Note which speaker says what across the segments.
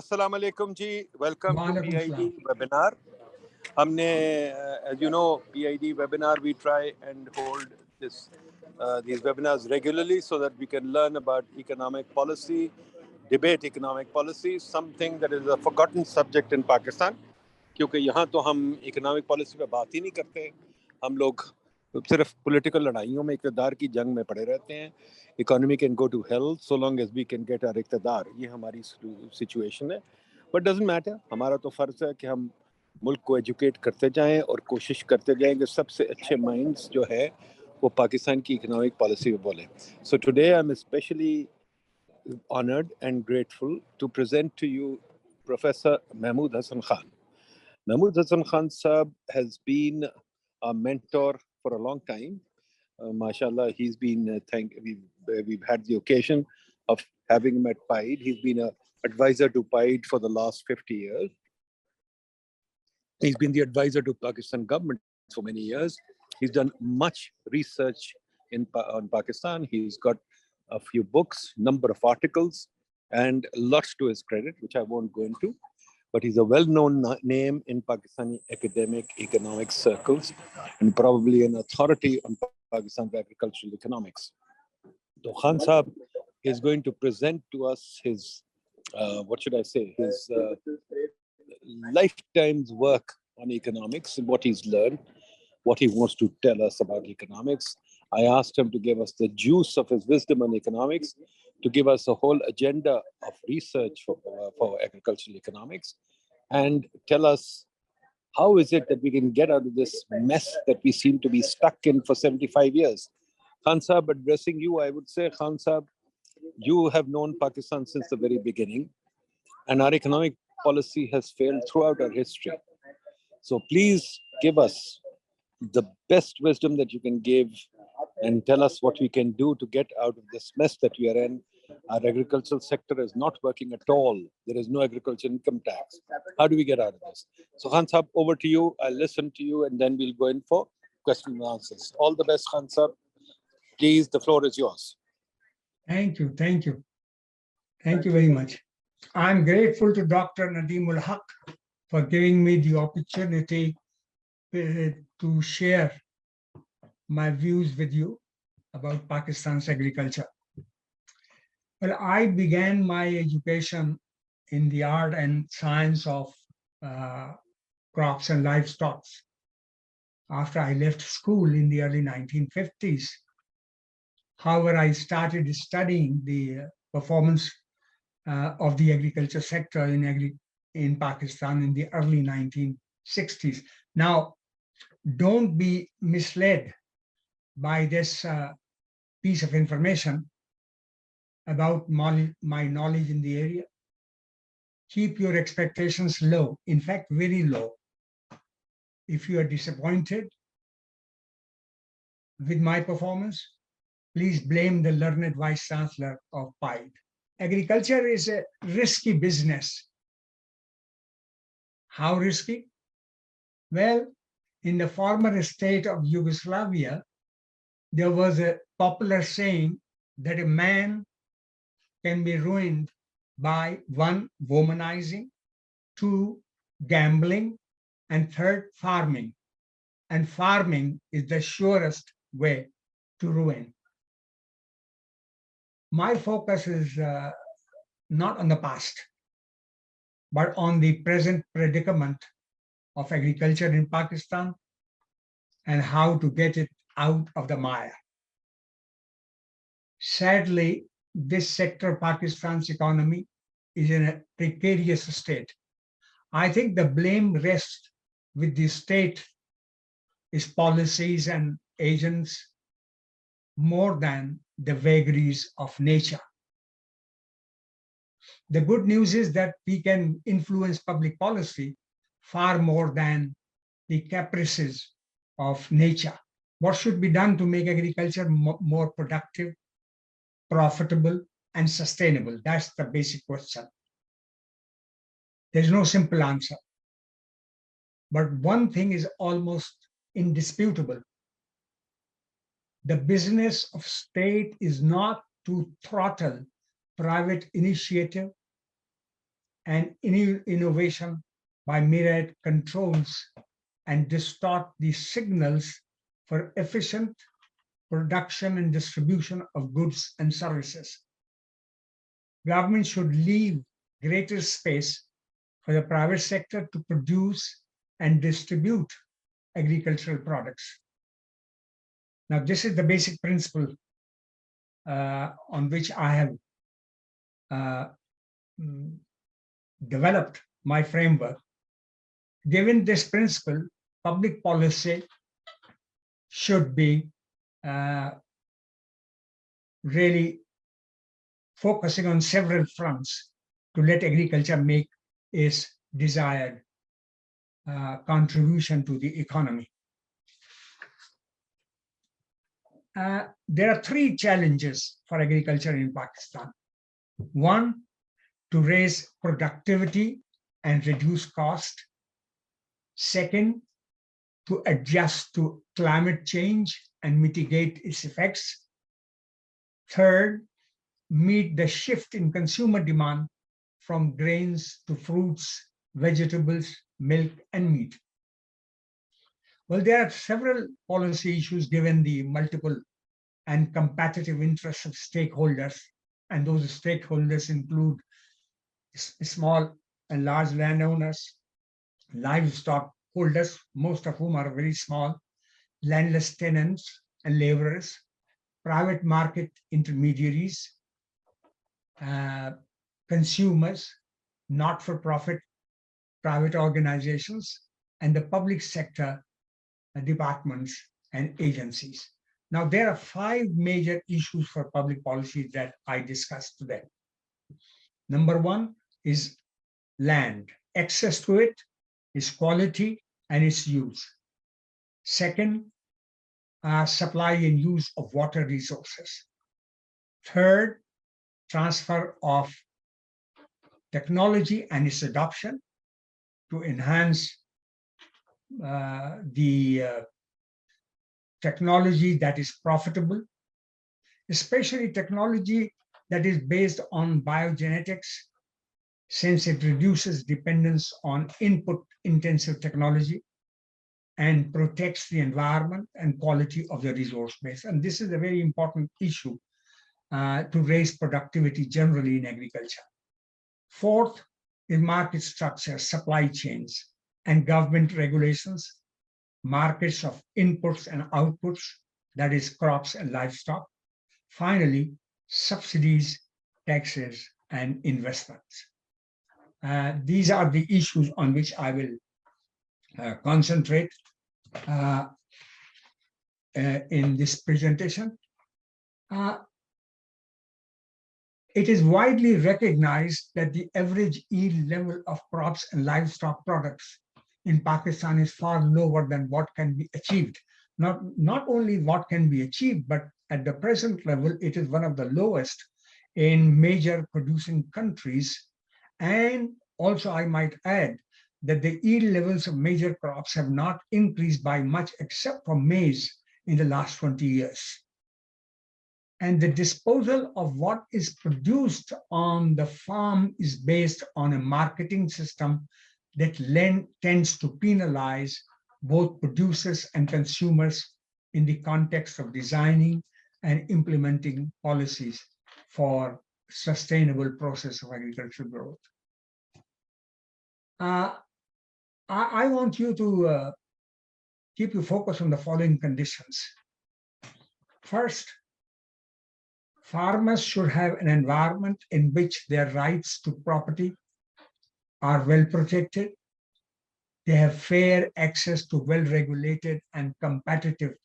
Speaker 1: अस्सलाम वालेकुम जी, welcome to
Speaker 2: Walaikum
Speaker 1: PIDE
Speaker 2: salam.
Speaker 1: webinar. हमने, as you know, PIDE webinar, we try and hold these webinars regularly so that we can learn about economic policy, debate economic policy, something that is a forgotten subject in Pakistan. क्योंकि यहाँ तो हम economic policy पे बात ही नहीं करते, हम लोग सिर्फ पॉलिटिकल लड़ाइयों में, इक़्तिदार की जंग में पड़े रहते हैं. Economy can go to hell so long as we can get our इक़्तिदार. ये हमारी सिचुएशन है. बट डजंट मैटर, हमारा तो फ़र्ज़ है कि हम मुल्क को एजुकेट करते जाएं और कोशिश करते जाएं कि सबसे अच्छे माइंड्स जो है वो पाकिस्तान की इकोनॉमिक पॉलिसी में बोलें. So today I am specially honored and grateful to present to you Professor Mahmood Hassan Khan. Mahmood Hassan Khan Sahab has been a mentor for a long time. MashaAllah, he's been, we've had the occasion of having him at PIDE. He's been an advisor to PIDE for the last 50 years. He's been the advisor to Pakistan government for many years. He's done much research on Pakistan. He's got a few books, number of articles, and lots to his credit, which I won't go into. But he's a well-known name in Pakistani academic economic circles and probably an authority on Pakistan's agricultural economics. So Khan Sahab is going to present to us his, his lifetime's work on economics and what he's learned, what he wants to tell us about economics. I asked him to give us the juice of his wisdom on economics, to give us a whole agenda of research for agricultural economics, and tell us how is it that we can get out of this mess that we seem to be stuck in for 75 years. Khan Sahab, addressing you, I would say, Khan Sahab, you have known Pakistan since the very beginning, and our economic policy has failed throughout our history. So please give us the best wisdom that you can give and tell us what we can do to get out of this mess that we are in. Our agricultural sector is not working at all. There is no agriculture income tax. How do we get out of this? So Khan Sahab, over to you. I'll listen to you and then we'll go in for questions and answers. All the best, Khan Sahab. Please, the floor is yours.
Speaker 2: Thank you. Thank you. Thank you very much. I'm grateful to Dr. Nadeem Haque for giving me the opportunity to share my views with you about Pakistan's agriculture. Well, I began my education in the art and science of crops and livestock after I left school in the early 1950s. However, I started studying the performance of the agriculture sector in Pakistan in the early 1960s. Now, don't be misled by this piece of information about my knowledge in the area. Keep your expectations low, in fact, very low. If you are disappointed with my performance, please blame the learned Vice Chancellor of PIDE. Agriculture is a risky business. How risky? Well, in the former state of Yugoslavia, there was a popular saying that a man can be ruined by 1, womanizing, 2, gambling, and 3, farming. And farming is the surest way to ruin. My focus is not on the past, but on the present predicament of agriculture in Pakistan and how to get it out of the mire. Sadly, this sector of Pakistan's economy is in a precarious state. I think the blame rests with the state, its policies and agents, more than the vagaries of nature. The good news is that we can influence public policy far more than the caprices of nature. What should be done to make agriculture more productive, profitable, and sustainable? That's the basic question. There's no simple answer. But one thing is almost indisputable. The business of state is not to throttle private initiative and innovation by myriad controls and distort the signals for efficient production and distribution of goods and services. Government should leave greater space for the private sector to produce and distribute agricultural products. Now, this is the basic principle on which I have developed my framework. Given this principle, public policy should be really focusing on several fronts to let agriculture make its desired contribution to the economy. There are three challenges for agriculture in Pakistan. One, to raise productivity and reduce cost. Second, to adjust to climate change and mitigate its effects. Third, meet the shift in consumer demand from grains to fruits, vegetables, milk, and meat. Well, there are several policy issues given the multiple and competitive interests of stakeholders, and those stakeholders include small and large landowners, livestock holders, most of whom are very small, landless tenants and laborers, private market intermediaries, consumers, not-for-profit private organizations, and the public sector departments and agencies. Now, there are 5 major issues for public policy that I discussed today. Number 1 is land. Access to it, its quality, and its use. Second, supply and use of water resources. Third, transfer of technology and its adoption to enhance the technology that is profitable, especially technology that is based on biogenetics, since it reduces dependence on input-intensive technology and protects the environment and quality of the resource base. And this is a very important issue to raise productivity generally in agriculture. Fourth is market structure, supply chains, and government regulations, markets of inputs and outputs, that is crops and livestock. Finally, subsidies, taxes, and investments. These are the issues on which I will concentrate in this presentation. It is widely recognized that the average yield level of crops and livestock products in Pakistan is far lower than what can be achieved. Not only what can be achieved, but at the present level, it is one of the lowest in major producing countries. And also, I might add that the yield levels of major crops have not increased by much except for maize in the last 20 years. And the disposal of what is produced on the farm is based on a marketing system that tends to penalize both producers and consumers in the context of designing and implementing policies for sustainable process of agricultural growth. I want you to keep you focused on the following conditions. First, farmers should have an environment in which their rights to property are well protected. They have fair access to well-regulated and competitive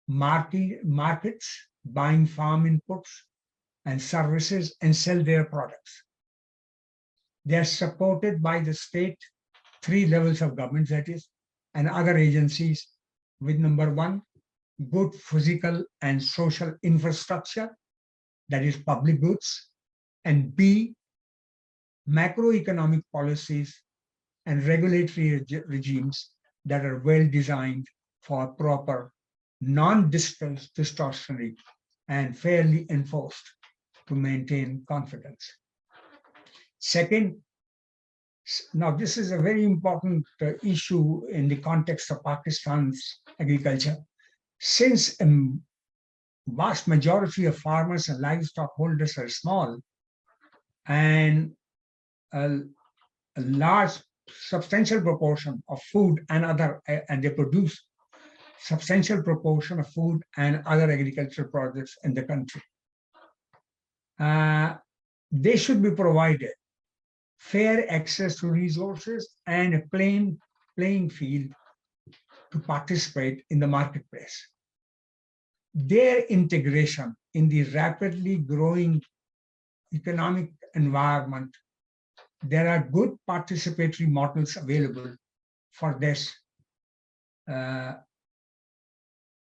Speaker 2: markets, buying farm inputs and services and sell their products. They are supported by the state, 3 levels of government, that is, and other agencies with number 1, good physical and social infrastructure, that is public goods, and B, macroeconomic policies and regulatory regimes that are well designed for proper, non-distortionary and fairly enforced to maintain confidence. Second, Now, this is a very important issue in the context of Pakistan's agriculture. Since a vast majority of farmers and livestock holders are small, and a large, substantial proportion of food and and they produce substantial proportion of food and other agricultural products in the country. They should be provided fair access to resources and a playing field to participate in the marketplace. Their integration in the rapidly growing economic environment, there are good participatory models available for this,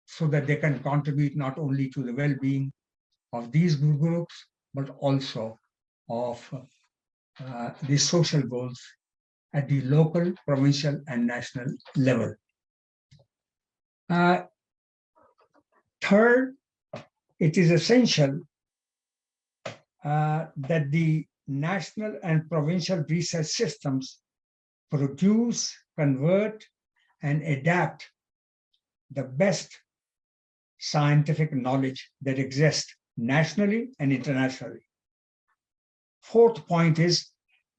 Speaker 2: so that they can contribute not only to the well-being of these groups, but also of the social goals at the local, provincial, and national level. Third, it is essential that the national and provincial research systems produce, convert, and adapt the best scientific knowledge that exists nationally and internationally. Fourth point is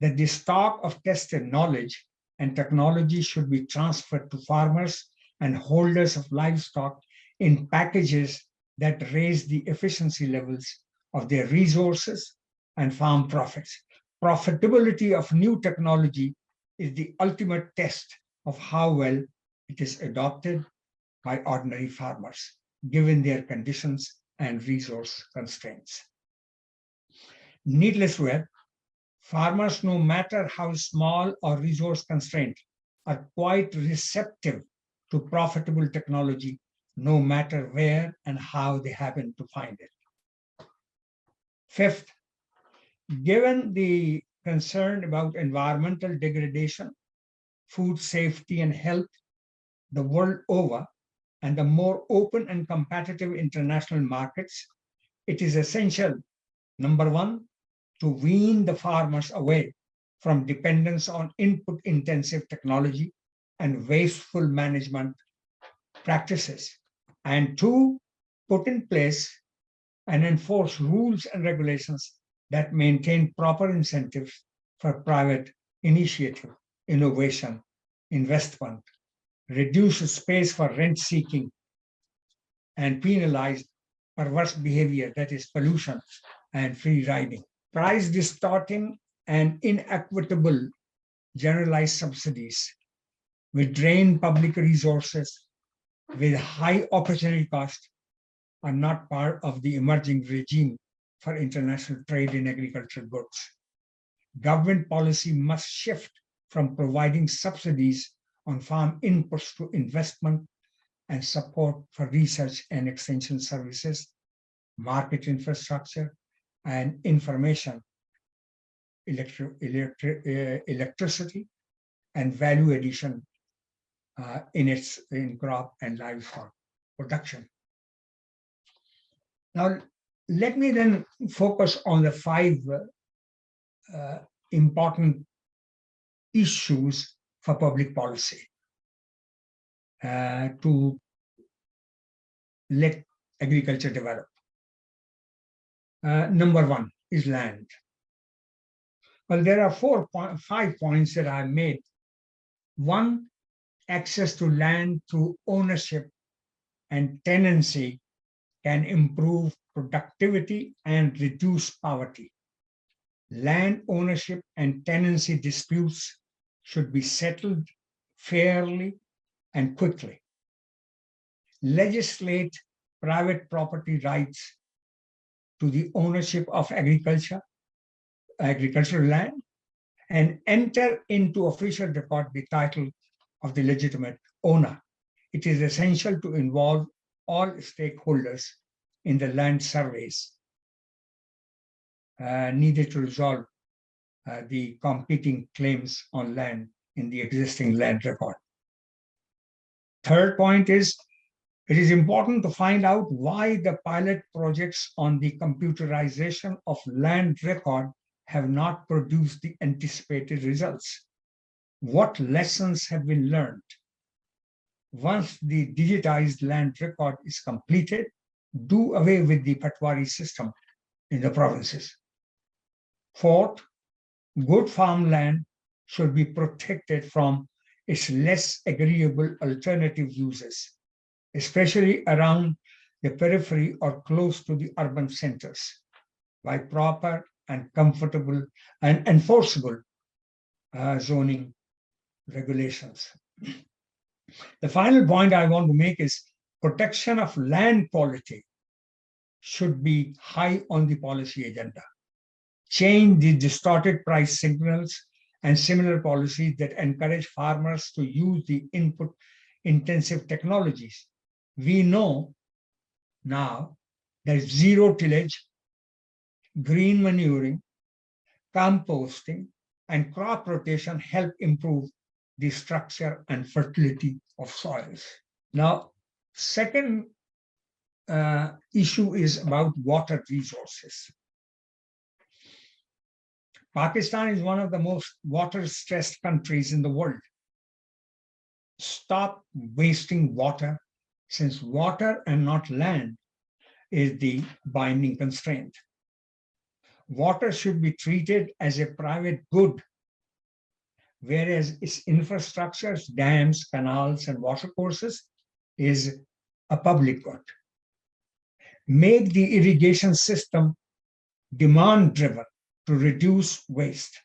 Speaker 2: that the stock of tested knowledge and technology should be transferred to farmers and holders of livestock in packages that raise the efficiency levels of their resources and farm profits. Profitability of new technology is the ultimate test of how well it is adopted by ordinary farmers, given their conditions and resource constraints. Needless to add, farmers, no matter how small or resource constrained, are quite receptive to profitable technology, no matter where and how they happen to find it. Fifth, given the concern about environmental degradation, food safety and health the world over, and the more open and competitive international markets, it is essential, number one, to wean the farmers away from dependence on input-intensive technology and wasteful management practices, and two, put in place and enforce rules and regulations that maintain proper incentives for private initiative, innovation, investment, reduce space for rent-seeking, and penalize perverse behavior, that is pollution and free riding. Price distorting and inequitable generalized subsidies will drain public resources with high opportunity cost are not part of the emerging regime for international trade in agricultural goods. Government policy must shift from providing subsidies on farm inputs to investment and support for research and extension services, market infrastructure, and information, electricity, and value addition in crop and livestock production. Now, let me then focus on the five important issues for public policy to let agriculture develop. Number one is land. Well, there are 5 points that I made. One, access to land through ownership and tenancy can improve productivity and reduce poverty. Land ownership and tenancy disputes should be settled fairly and quickly. Legislate private property rights to the ownership of agricultural land, and enter into official record the title of the legitimate owner. It is essential to involve all stakeholders in the land surveys needed to resolve the competing claims on land in the existing land record. Third point is, it is important to find out why the pilot projects on the computerization of land record have not produced the anticipated results. What lessons have been learned? Once the digitized land record is completed, do away with the Patwari system in the provinces. Fourth, good farmland should be protected from its less agreeable alternative uses, especially around the periphery or close to the urban centers, by proper and comfortable and enforceable zoning regulations. The final point I want to make is protection of land quality should be high on the policy agenda. Change the distorted price signals and similar policies that encourage farmers to use the input-intensive technologies. We know now that zero tillage, green manuring, composting, and crop rotation help improve the structure and fertility of soils. Now, second issue is about water resources. Pakistan is one of the most water-stressed countries in the world. Stop wasting water, since water and not land is the binding constraint. Water should be treated as a private good, whereas its infrastructures, dams, canals, and watercourses is a public good. Make the irrigation system demand-driven to reduce waste.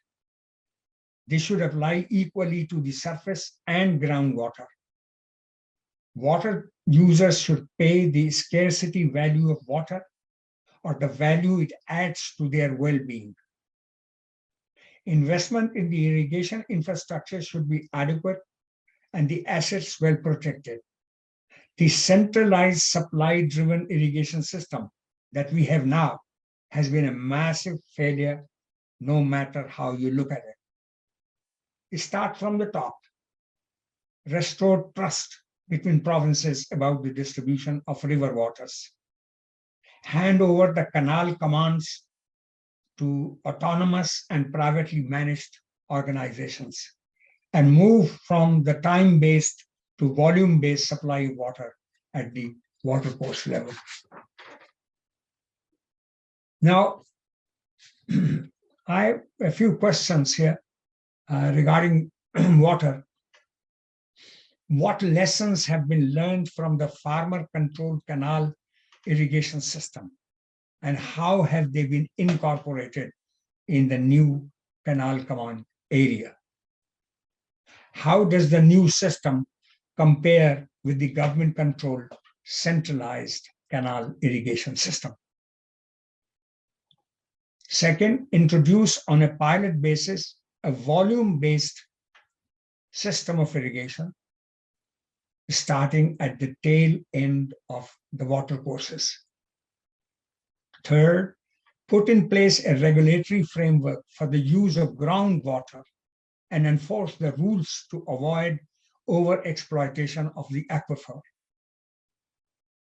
Speaker 2: This should apply equally to the surface and groundwater. Water users should pay the scarcity value of water or the value it adds to their well-being. Investment in the irrigation infrastructure should be adequate and the assets well protected. The centralized supply-driven irrigation system that we have now has been a massive failure, no matter how you look at it. Start from the top. Restore trust between provinces about the distribution of river waters. Hand over the canal commands to autonomous and privately managed organizations, and move from the time-based to volume-based supply of water at the watercourse level. Now, I have a few questions here regarding water. What lessons have been learned from the farmer-controlled canal irrigation system, and how have they been incorporated in the new canal command area? How does the new system compare with the government-controlled centralized canal irrigation system? Second, introduce on a pilot basis a volume-based system of irrigation, starting at the tail end of the watercourses. Third, put in place a regulatory framework for the use of groundwater and enforce the rules to avoid over-exploitation of the aquifer.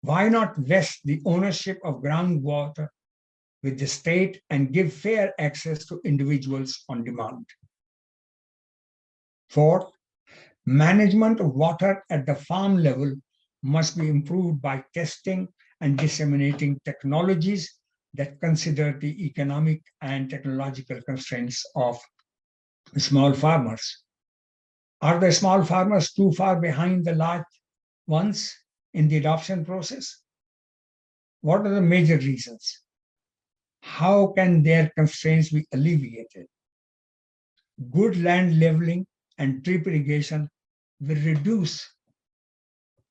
Speaker 2: Why not vest the ownership of groundwater with the state and give fair access to individuals on demand? Fourth, management of water at the farm level must be improved by testing and disseminating technologies that consider the economic and technological constraints of small farmers. Are the small farmers too far behind the large ones in the adoption process? What are the major reasons? How can their constraints be alleviated? Good land leveling and drip irrigation will reduce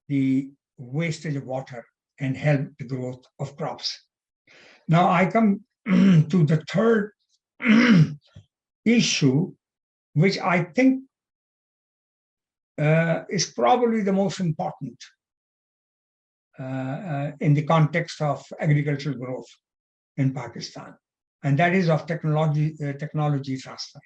Speaker 2: the wastage of water and help the growth of crops. Now I come to the third issue, which I think is probably the most important in the context of agricultural growth in Pakistan, and that is of technology transfer.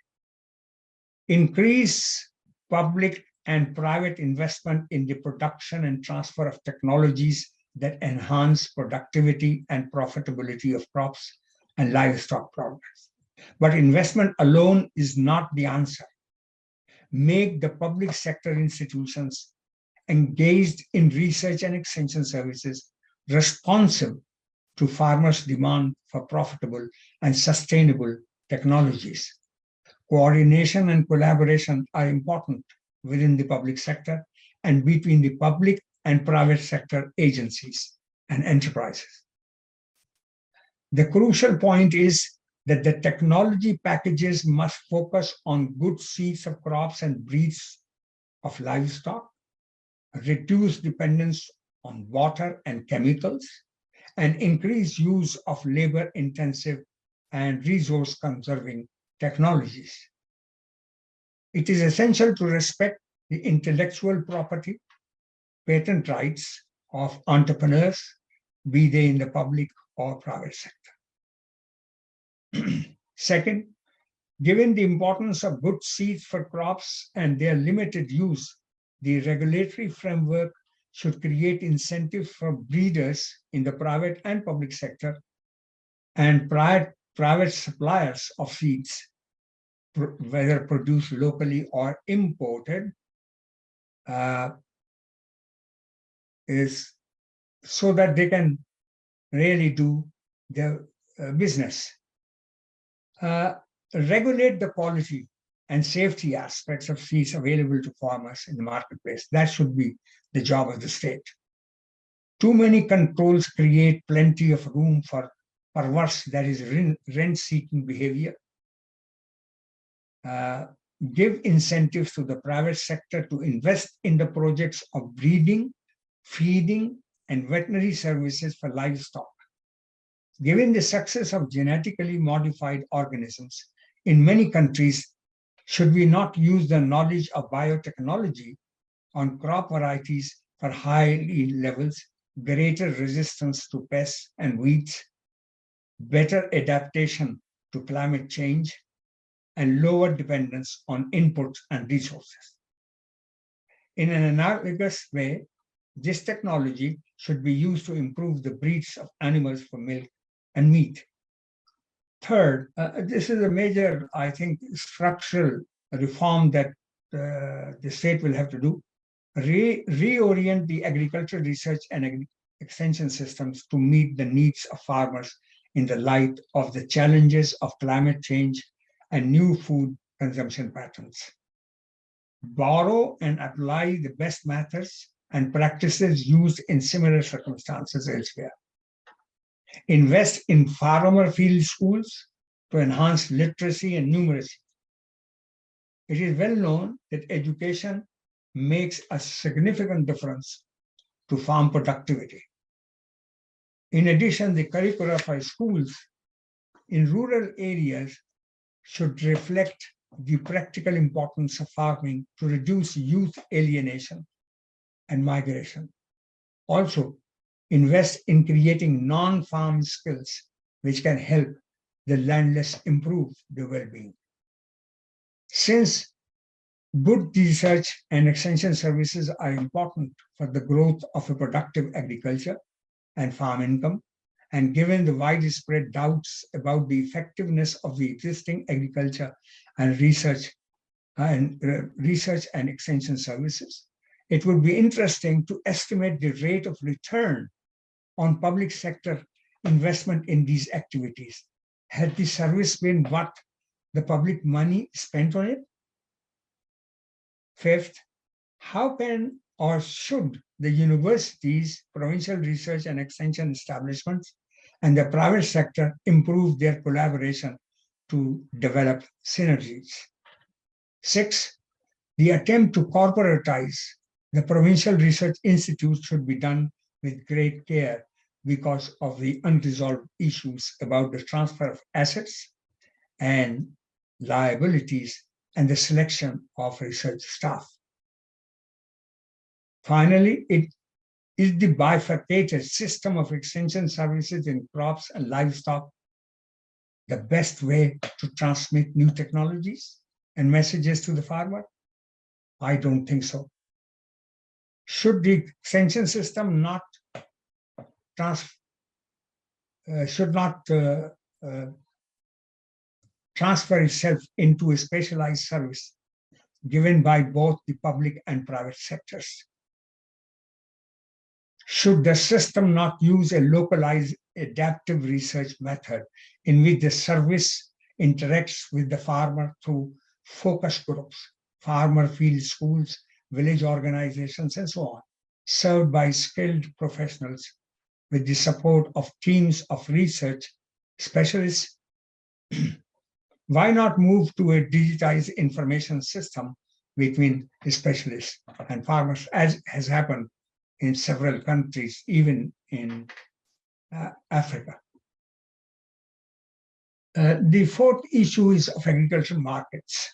Speaker 2: Increase public and private investment in the production and transfer of technologies that enhance productivity and profitability of crops and livestock products. But investment alone is not the answer. make the public sector institutions engaged in research and extension services responsive to farmers' demand for profitable and sustainable technologies. Coordination and collaboration are important within the public sector and between the public and private sector agencies and enterprises. The crucial point is that the technology packages must focus on good seeds of crops and breeds of livestock, reduce dependence on water and chemicals, and increase use of labor-intensive and resource-conserving technologies. It is essential to respect the intellectual property, patent rights of entrepreneurs, be they in the public or private sector. Second, given the importance of good seeds for crops and their limited use, the regulatory framework should create incentives for breeders in the private and public sector and private suppliers of seeds, whether produced locally or imported, is so that they can really do their business. Regulate the quality and safety aspects of seeds available to farmers in the marketplace. That should be the job of the state. Too many controls create plenty of room for perverse, that is rent-seeking behavior. Give incentives to the private sector to invest in the projects of breeding, feeding, and veterinary services for livestock. Given the success of genetically modified organisms in many countries, should we not use the knowledge of biotechnology on crop varieties for high yield levels, greater resistance to pests and weeds, better adaptation to climate change, and lower dependence on inputs and resources? In an analogous way, this technology should be used to improve the breeds of animals for milk and meat. Third, this is a major, I think, structural reform that the state will have to do. Reorient the agricultural research and extension systems to meet the needs of farmers in the light of the challenges of climate change and new food consumption patterns. Borrow and apply the best methods and practices used in similar circumstances elsewhere. Invest in farmer field schools to enhance literacy and numeracy. It is well known that education makes a significant difference to farm productivity. In addition, the curricula for schools in rural areas should reflect the practical importance of farming to reduce youth alienation and migration. Also, invest in creating non-farm skills which can help the landless improve their well-being. Since good research and extension services are important for the growth of a productive agriculture and farm income, and given the widespread doubts about the effectiveness of the existing agriculture and research and extension services, it would be interesting to estimate the rate of return on public sector investment in these activities. Has the service been what the public money spent on it? Fifth, how can or should the universities, provincial research and extension establishments, and the private sector improve their collaboration to develop synergies? Six, the attempt to corporatize the provincial research institutes should be done with great care because of the unresolved issues about the transfer of assets and liabilities and the selection of research staff. Finally, it is the bifurcated system of extension services in crops and livestock the best way to transmit new technologies and messages to the farmer? I don't think so. Should the extension system not transfer itself into a specialized service given by both the public and private sectors. Should the system not use a localized adaptive research method in which the service interacts with the farmer through focus groups, farmer field schools, village organizations, and so on, served by skilled professionals with the support of teams of research specialists? Why not move to a digitized information system between the specialists and farmers, as has happened in several countries, even in Africa? The fourth issue is of agricultural markets.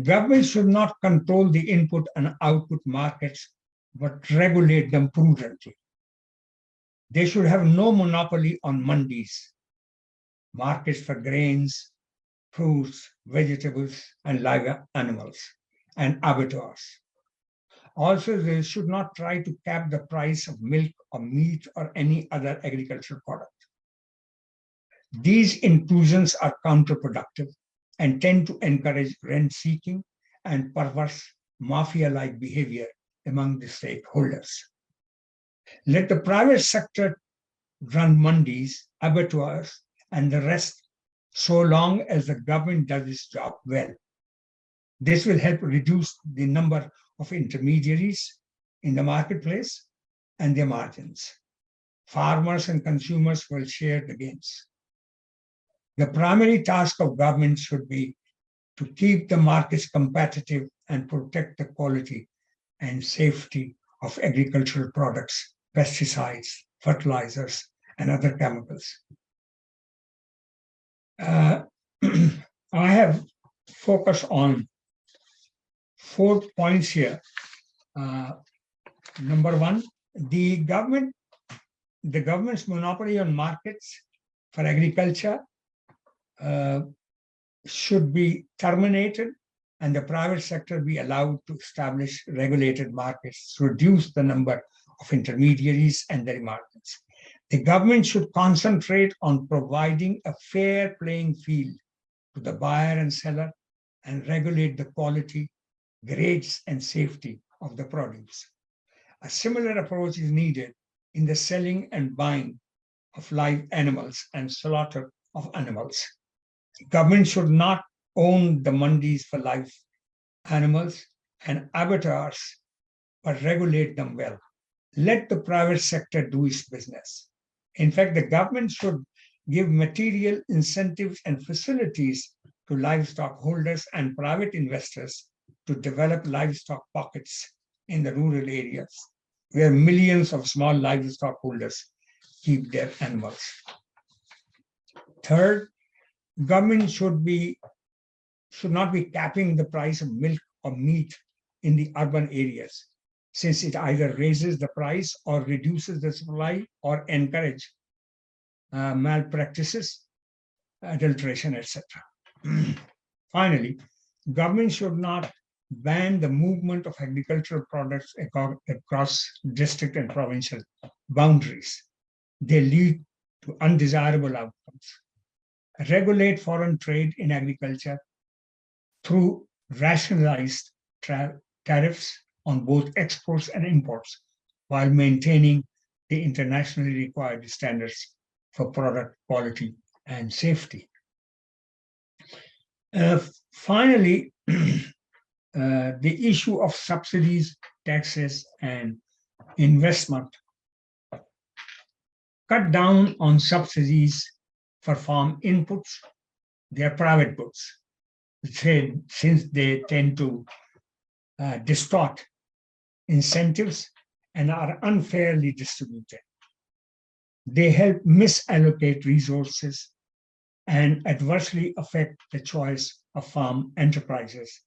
Speaker 2: Government should not control the input and output markets, but regulate them prudently. They should have no monopoly on mandis, markets for grains, fruits, vegetables, and live animals, and abattoirs. Also, they should not try to cap the price of milk or meat or any other agricultural product. These intrusions are counterproductive and tend to encourage rent-seeking and perverse mafia-like behavior among the stakeholders. Let the private sector run mandis, abattoirs, and the rest, so long as the government does its job well. This will help reduce the number of intermediaries in the marketplace and their margins. Farmers and consumers will share the gains. The primary task of government should be to keep the markets competitive and protect the quality and safety of agricultural products, pesticides, fertilizers, and other chemicals. I have focused on 4 points here. Number one, the government's monopoly on markets for agriculture should be terminated, and the private sector be allowed to establish regulated markets to reduce the number of intermediaries and their markets. The government should concentrate on providing a fair playing field to the buyer and seller and regulate the quality, grades, and safety of the produce. A similar approach is needed in the selling and buying of live animals and slaughter of animals. Government should not own the mandis for live animals and abattoirs, but regulate them well. Let the private sector do its business. In fact, the government should give material incentives and facilities to livestock holders and private investors to develop livestock pockets in the rural areas where millions of small livestock holders keep their animals. Third, government should not be capping the price of milk or meat in the urban areas, since it either raises the price or reduces the supply or encourage malpractices, adulteration, etc. Finally, government should not ban the movement of agricultural products across district and provincial boundaries. They lead to undesirable outcomes. Regulate foreign trade in agriculture through rationalized tariffs on both exports and imports, while maintaining the internationally required standards for product quality and safety. Finally, the issue of subsidies, taxes, and investment. Cut down on subsidies for farm inputs. They are private goods, since they tend to distort incentives and are unfairly distributed. They help misallocate resources and adversely affect the choice of farm enterprises.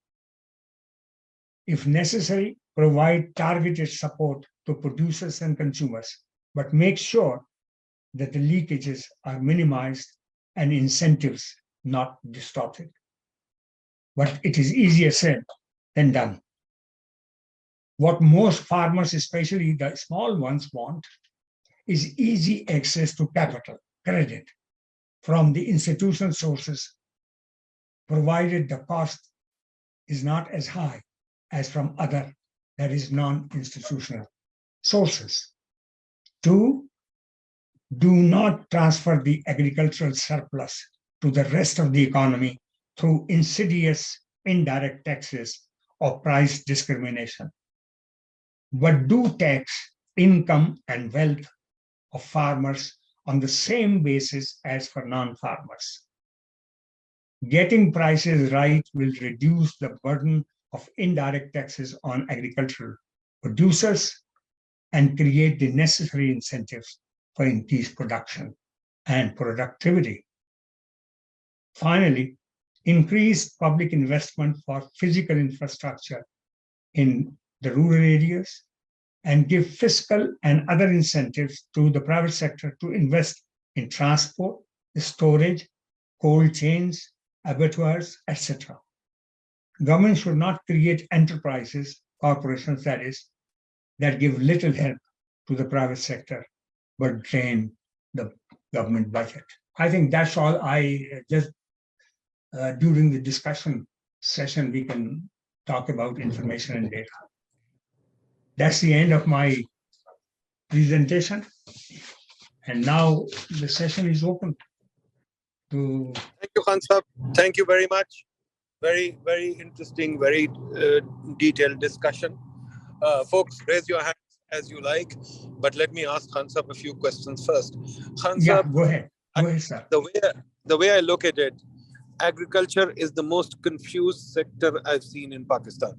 Speaker 2: If necessary, provide targeted support to producers and consumers, but make sure that the leakages are minimized and incentives not distorted. But it is easier said than done. What most farmers, especially the small ones, want is easy access to capital, credit, from the institutional sources, provided the cost is not as high as from other, that is non-institutional sources. 2, do not transfer the agricultural surplus to the rest of the economy through insidious indirect taxes or price discrimination, but do tax income and wealth of farmers on the same basis as for non-farmers. Getting prices right will reduce the burden of indirect taxes on agricultural producers and create the necessary incentives for increased production and productivity. Finally, increase public investment for physical infrastructure in the rural areas and give fiscal and other incentives to the private sector to invest in transport, storage, cold chains, abattoirs, etc. Government should not create enterprises, corporations that is, that give little help to the private sector, but drain the government budget. I think that's all I just, during the discussion session, we can talk about information and data. That's the end of my presentation. And now the session is open to.
Speaker 1: Thank you, Khan Sahab. Thank you very much. Very, very interesting, very detailed discussion. Folks, raise your hands as you like, but let me ask Khan Sahab a few questions first. Khan
Speaker 2: Yeah,
Speaker 1: Sahab,
Speaker 2: go ahead. Go ahead, sir.
Speaker 1: The way I look at it, agriculture is the most confused sector I've seen in Pakistan.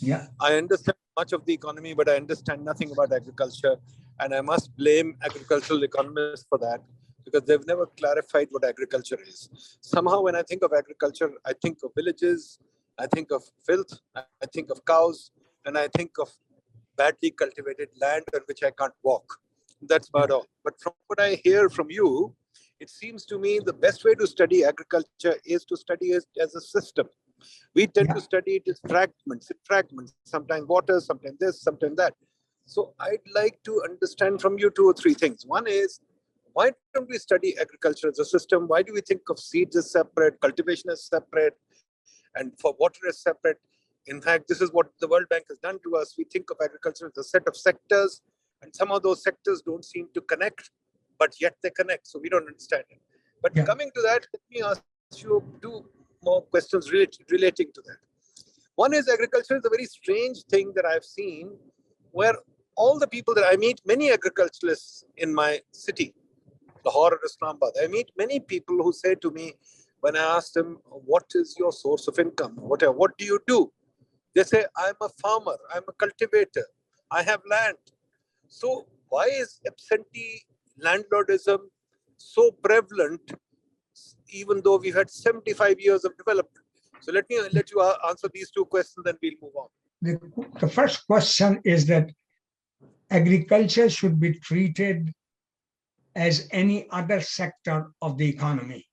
Speaker 2: Yeah.
Speaker 1: I understand much of the economy, but I understand nothing about agriculture. And I must blame agricultural economists for that, because they've never clarified what agriculture is. Somehow, when I think of agriculture, I think of villages, I think of filth, I think of cows, and I think of badly cultivated land on which I can't walk. That's about all. But from what I hear from you, it seems to me the best way to study agriculture is to study it as a system. We tend to study it as fragments, sometimes water, sometimes this, sometimes that. So I'd like to understand from you 2 or 3 things. One is, why don't we study agriculture as a system? Why do we think of seeds as separate, cultivation as separate, and for water as separate? In fact, this is what the World Bank has done to us. We think of agriculture as a set of sectors, and some of those sectors don't seem to connect, but yet they connect, so we don't understand it. But coming to that, let me ask you 2 more questions relating to that. One is, agriculture is a very strange thing that I've seen, where all the people that I meet, many agriculturalists in my city, Lahore or Islamabad, I meet many people who say to me, when I ask them, what is your source of income? What do you do? They say, I'm a farmer, I'm a cultivator, I have land. So why is absentee landlordism so prevalent, even though we've had 75 years of development? So let you answer these 2 questions, then we'll move on.
Speaker 2: The first question is that agriculture should be treated as any other sector of the economy,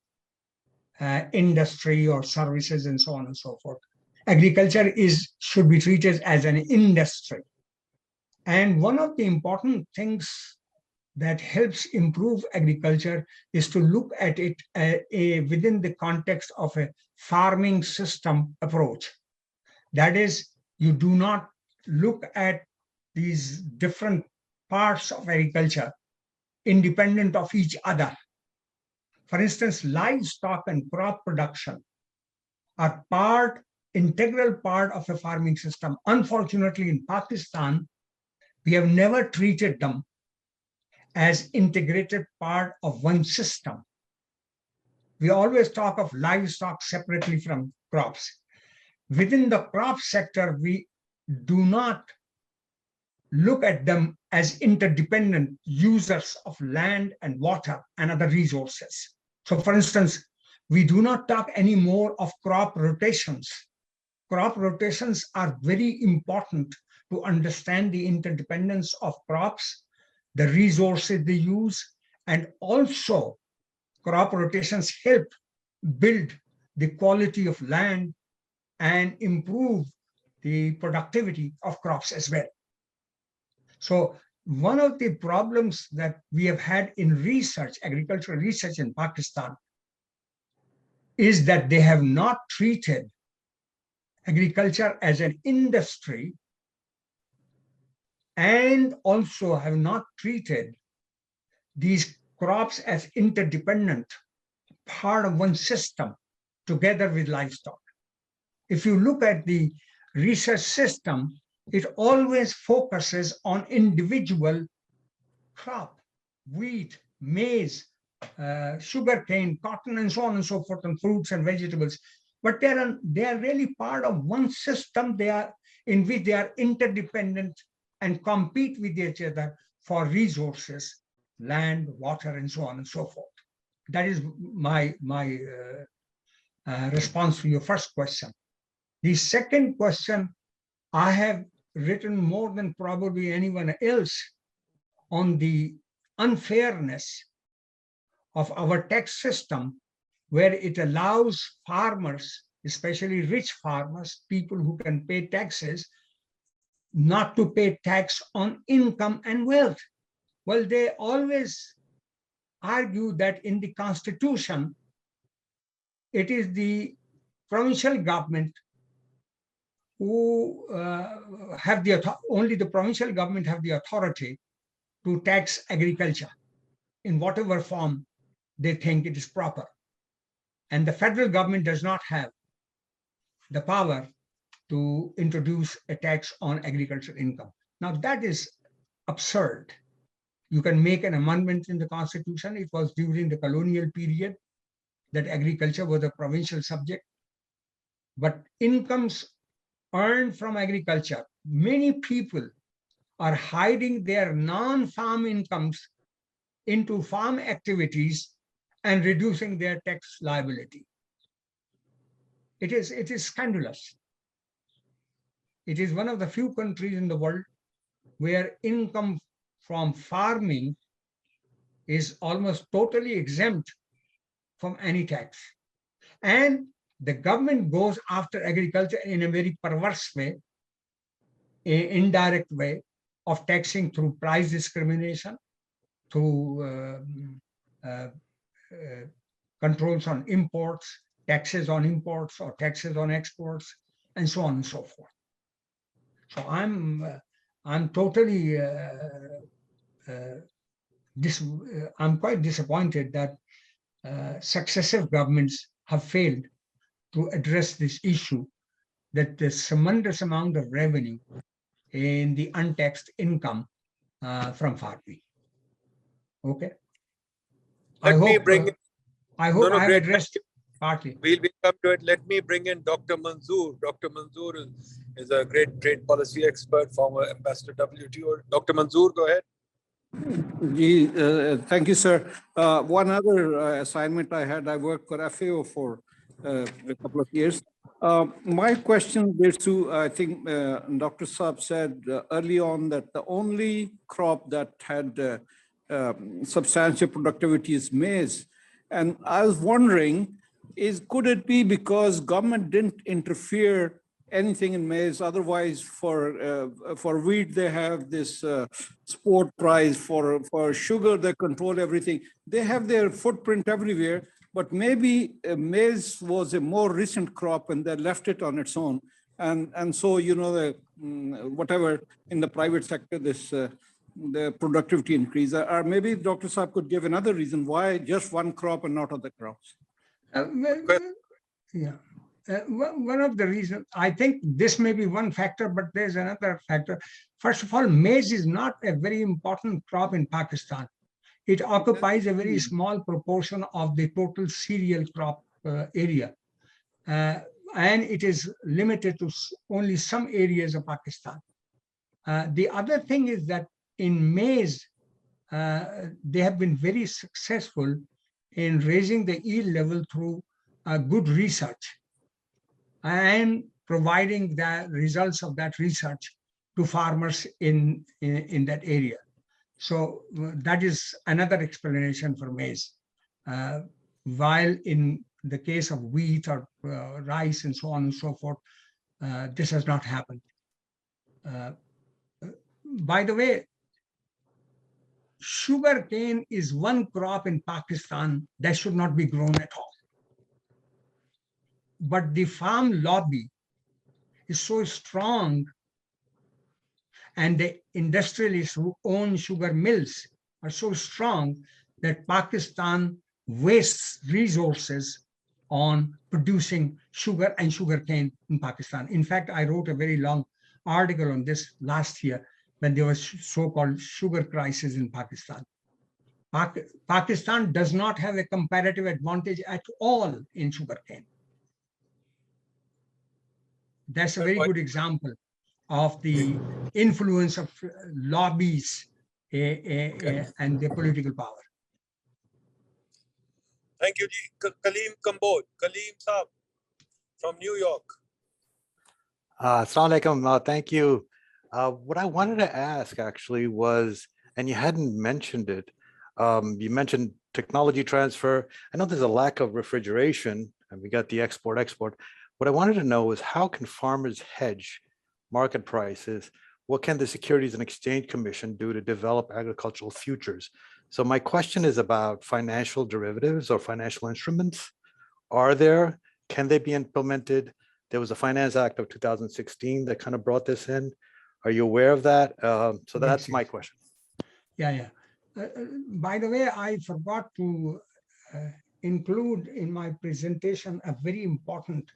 Speaker 2: industry or services and so on and so forth. Agriculture should be treated as an industry. And one of the important things that helps improve agriculture is to look at it within the context of a farming system approach. That is, you do not look at these different parts of agriculture independent of each other. For instance, livestock and crop production are integral part of a farming system. Unfortunately, in Pakistan, we have never treated them as integrated part of one system. We always talk of livestock separately from crops. Within the crop sector, we do not look at them as interdependent users of land and water and other resources. So for instance, we do not talk anymore of crop rotations. Crop rotations are very important to understand the interdependence of crops, the resources they use, and also crop rotations help build the quality of land and improve the productivity of crops as well. So one of the problems that we have had in research, agricultural research in Pakistan, is that they have not treated agriculture as an industry, and also have not treated these crops as interdependent, part of one system, together with livestock. If you look at the research system, it always focuses on individual crop, wheat, maize, sugarcane, cotton, and so on and so forth, and fruits and vegetables. But they are really part of one system. They are in which they are interdependent and compete with each other for resources, land, water, and so on and so forth. That is my response to your first question. The second question, I have written more than probably anyone else on the unfairness of our tax system, where it allows farmers, especially rich farmers, people who can pay taxes, not to pay tax on income and wealth. Well, they always argue that in the Constitution, it is the provincial government who have only the provincial government have the authority to tax agriculture in whatever form they think it is proper. And the federal government does not have the power to introduce a tax on agricultural income. Now, that is absurd. You can make an amendment in the Constitution. It was during the colonial period that agriculture was a provincial subject. But incomes earned from agriculture, many people are hiding their non-farm incomes into farm activities and reducing their tax liability. It is scandalous. It is one of the few countries in the world where income from farming is almost totally exempt from any tax. And the government goes after agriculture in a very perverse way, an indirect way of taxing through price discrimination, through controls on imports, taxes on imports or taxes on exports, and so on and so forth. So I'm totally I'm quite disappointed that successive governments have failed to address this issue, that there's tremendous amount of revenue in the untaxed income from farming. Okay. I hope I have addressed partly.
Speaker 1: We'll come to it. Let me bring in Dr. Manzoor. Dr. Manzoor is a great trade policy expert, former ambassador WTO. Dr. Manzoor, go ahead.
Speaker 3: Thank you, sir. One other assignment I had, I worked for FAO for a couple of years. My question is to, I think Dr. Saab said early on that the only crop that had substantial productivity is maize. And I was wondering, could it be because government didn't interfere anything in maize? Otherwise, for wheat, they have this sport price. For sugar, they control everything. They have their footprint everywhere. But maybe maize was a more recent crop and they left it on its own. And so, you know, whatever in the private sector, the productivity increase. Or maybe Dr. Saab could give another reason why just one crop and not other crops.
Speaker 2: Yeah. One of the reasons, I think this may be one factor, but there's another factor. First of all, maize is not a very important crop in Pakistan. It occupies a very small proportion of the total cereal crop area. And it is limited to only some areas of Pakistan. The other thing is that in maize, they have been very successful in raising the yield level through good research and providing the results of that research to farmers in that area. So that is another explanation for maize. While in the case of wheat or rice and so on and so forth, this has not happened. By the way, sugarcane is one crop in Pakistan that should not be grown at all. But the farm lobby is so strong, and the industrialists who own sugar mills are so strong that Pakistan wastes resources on producing sugar and sugarcane in Pakistan. In fact, I wrote a very long article on this last year when there was so-called sugar crisis in Pakistan. Pakistan does not have a comparative advantage at all in sugarcane. That's a very good example of the influence of lobbies and their political power.
Speaker 1: Thank you, Ji. Kaleem Kambod. Kaleem Saab from New York.
Speaker 4: Assalamu alaikum. Thank you. What I wanted to ask actually was, and you hadn't mentioned it, you mentioned technology transfer. I know there's a lack of refrigeration and we got the export. What I wanted to know is how can farmers hedge market prices? What can the Securities and Exchange Commission do to develop agricultural futures? So my question is about financial derivatives or financial instruments. Are there, can they be implemented? There was a Finance Act of 2016 that kind of brought this in. Are you aware of that? So that's my question.
Speaker 2: Yeah. By the way, I forgot to include in my presentation a very important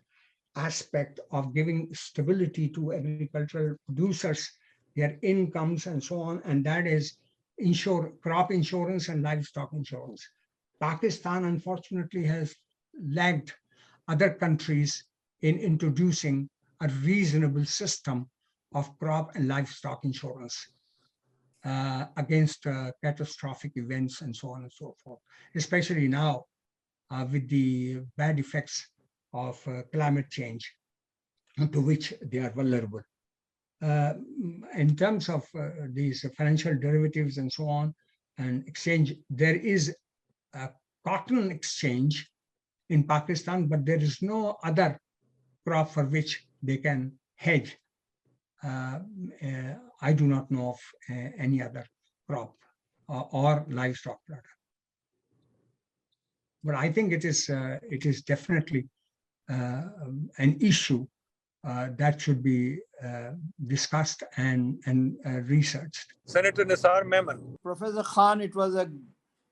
Speaker 2: aspect of giving stability to agricultural producers, their incomes and so on, and that is crop insurance and livestock insurance. Pakistan, unfortunately, has lagged other countries in introducing a reasonable system of crop and livestock insurance against catastrophic events and so on and so forth, especially now with the bad effects of climate change to which they are vulnerable. In terms of these financial derivatives and so on and exchange, there is a cotton exchange in Pakistan, but there is no other crop for which they can hedge. I do not know of any other crop or livestock product. But I think it is definitely an issue that should be discussed and researched.
Speaker 1: Senator Nisar Memon.
Speaker 5: Professor Khan, it was a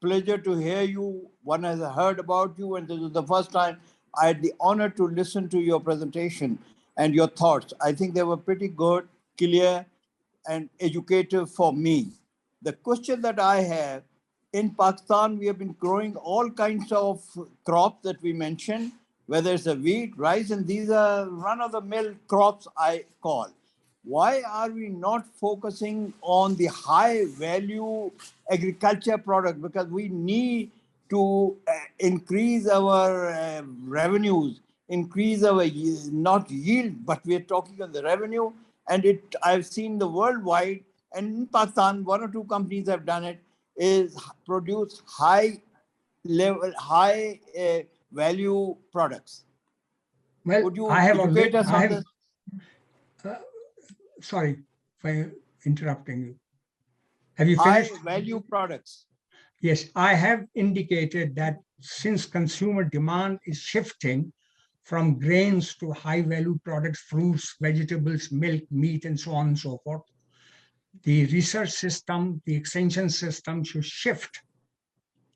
Speaker 5: pleasure to hear you. One has heard about you, and this is the first time I had the honor to listen to your presentation and your thoughts. I think they were pretty good, clear, and educative for me. The question that I have, in Pakistan, we have been growing all kinds of crops that we mentioned, whether it's a wheat, rice, and these are run-of-the-mill crops, I call. Why are we not focusing on the high-value agriculture product? Because we need to increase our revenues, increase our not yield, but we are talking on the revenue. And I've seen the worldwide, and in Pakistan, one or two companies have done it, is produce high-level, high-value products.
Speaker 2: Well,
Speaker 5: Would you
Speaker 2: I have
Speaker 5: educate us on this?
Speaker 2: Sorry for interrupting you. Have you finished?
Speaker 5: High-value products.
Speaker 2: Yes, I have indicated that since consumer demand is shifting from grains to high-value products, fruits, vegetables, milk, meat, and so on and so forth, the research system, the extension system should shift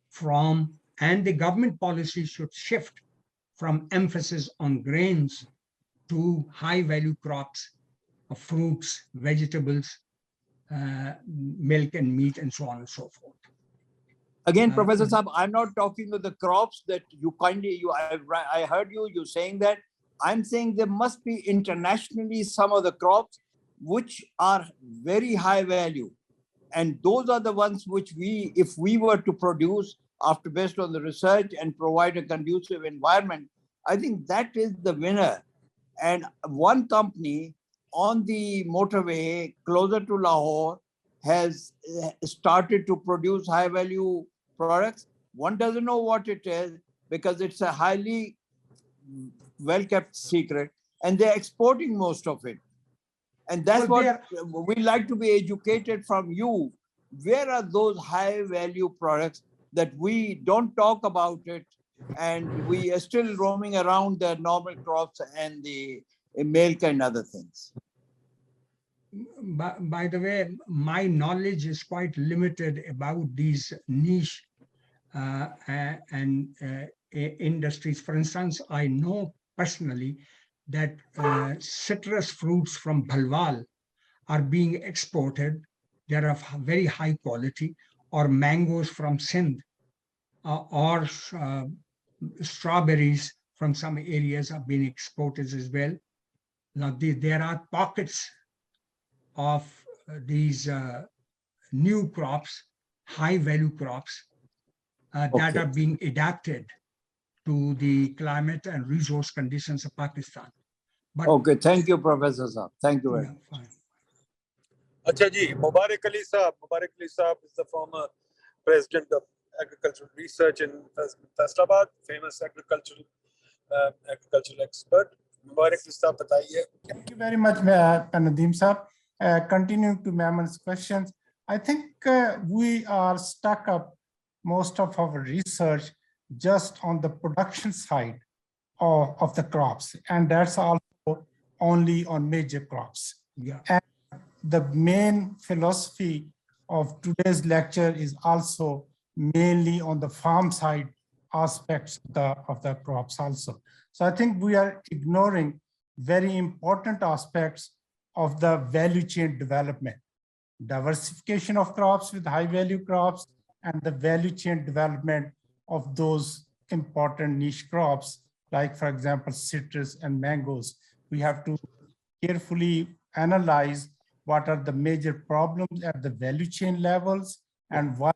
Speaker 2: from, and the government policy should shift from emphasis on grains to high-value crops of fruits, vegetables, milk and meat, and so on and so forth.
Speaker 5: Again, Professor Saab, I'm not talking of the crops that you kindly, I heard you saying that. I'm saying there must be internationally some of the crops which are very high value. And those are the ones which if we were to produce after based on the research and provide a conducive environment, I think that is the winner. And one company on the motorway closer to Lahore has started to produce high value products. One doesn't know what it is because it's a highly well kept secret, and they're exporting most of it. And that's what we like to be educated from you. Where are those high value products that we don't talk about it, and we are still roaming around the normal crops and the milk and other things.
Speaker 2: By the way, my knowledge is quite limited about these niche industries. For instance, I know personally that citrus fruits from Bhalwal are being exported. They are of very high quality, or mangoes from Sindh, or strawberries from some areas are being exported as well. Now, there are pockets of these new crops, high value crops that are being adapted to the climate and resource conditions of Pakistan. But,
Speaker 5: Okay, thank you, Professor Saab. Thank you very much.
Speaker 2: Fine.
Speaker 1: Acha ji, Mubarak Ali Saab is the former president of Agricultural Research in Faisalabad, famous agricultural expert. Mubarak Ali Saab, bataiye.
Speaker 6: Thank you very much, Nadeem Saab. Continuing to Maman's questions, I think we are stuck up most of our research just on the production side of the crops, and that's also only on major crops.
Speaker 2: Yeah.
Speaker 6: And the main philosophy of today's lecture is also mainly on the farm side aspects of the crops also. So I think we are ignoring very important aspects of the value chain development, diversification of crops with high value crops, and the value chain development of those important niche crops, like, for example, citrus and mangoes. We have to carefully analyze what are the major problems at the value chain levels and why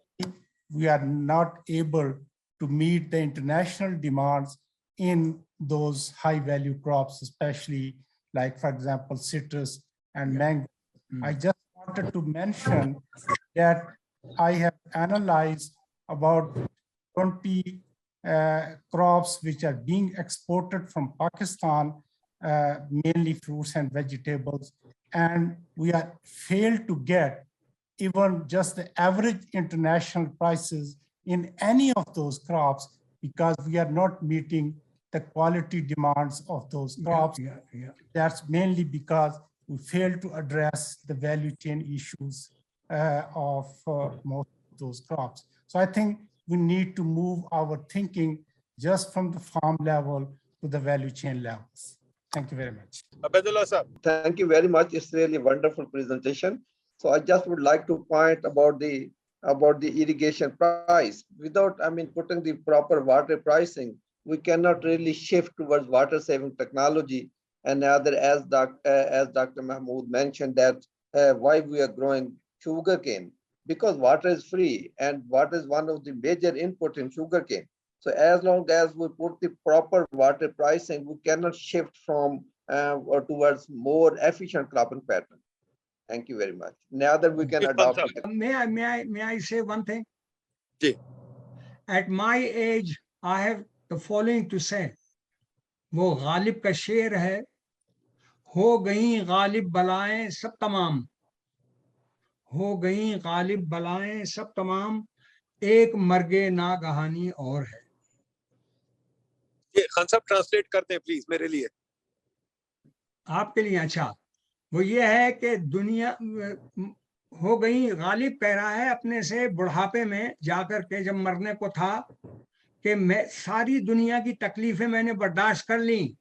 Speaker 6: we are not able to meet the international demands in those high value crops, especially like, for example, citrus and mango. I just wanted to mention that I have analyzed about 20 crops which are being exported from Pakistan, mainly fruits and vegetables, and we are failed to get even just the average international prices in any of those crops because we are not meeting the quality demands of those crops. That's mainly because we fail to address the value chain issues of most of those crops. So I think we need to move our thinking just from the farm level to the value chain levels. Thank you very much.
Speaker 1: Abedullah Saab.
Speaker 7: Thank you very much. It's really a wonderful presentation. So I just would like to point about the irrigation price. Without, putting the proper water pricing, we cannot really shift towards water saving technology. And other, as Dr. Mahmood mentioned, that why we are growing sugarcane, because water is free and water is one of the major input in sugarcane. So as long as we put the proper water pricing, we cannot shift from or towards more efficient cropping pattern. Thank you very much. Now that we can adopt.
Speaker 2: May I say one thing?
Speaker 1: Ji.
Speaker 2: At my age, I have the following to say. वो गालिब का शेर है, हो गई गालिब बलाएं सब तमाम, हो गई गालिब बलाएं सब तमाम, एक मर्गे नागहानी और है.
Speaker 1: ये खान साहब ट्रांसलेट करते हैं प्लीज मेरे लिए.
Speaker 2: आपके लिए. अच्छा, वो ये है कि दुनिया हो गई, गालिब कह रहा है अपने से बुढ़ापे में जाकर के जब मरने को था कि मैं सारी दुनिया की तकलीफें मैंने बर्दाश्त कर ली,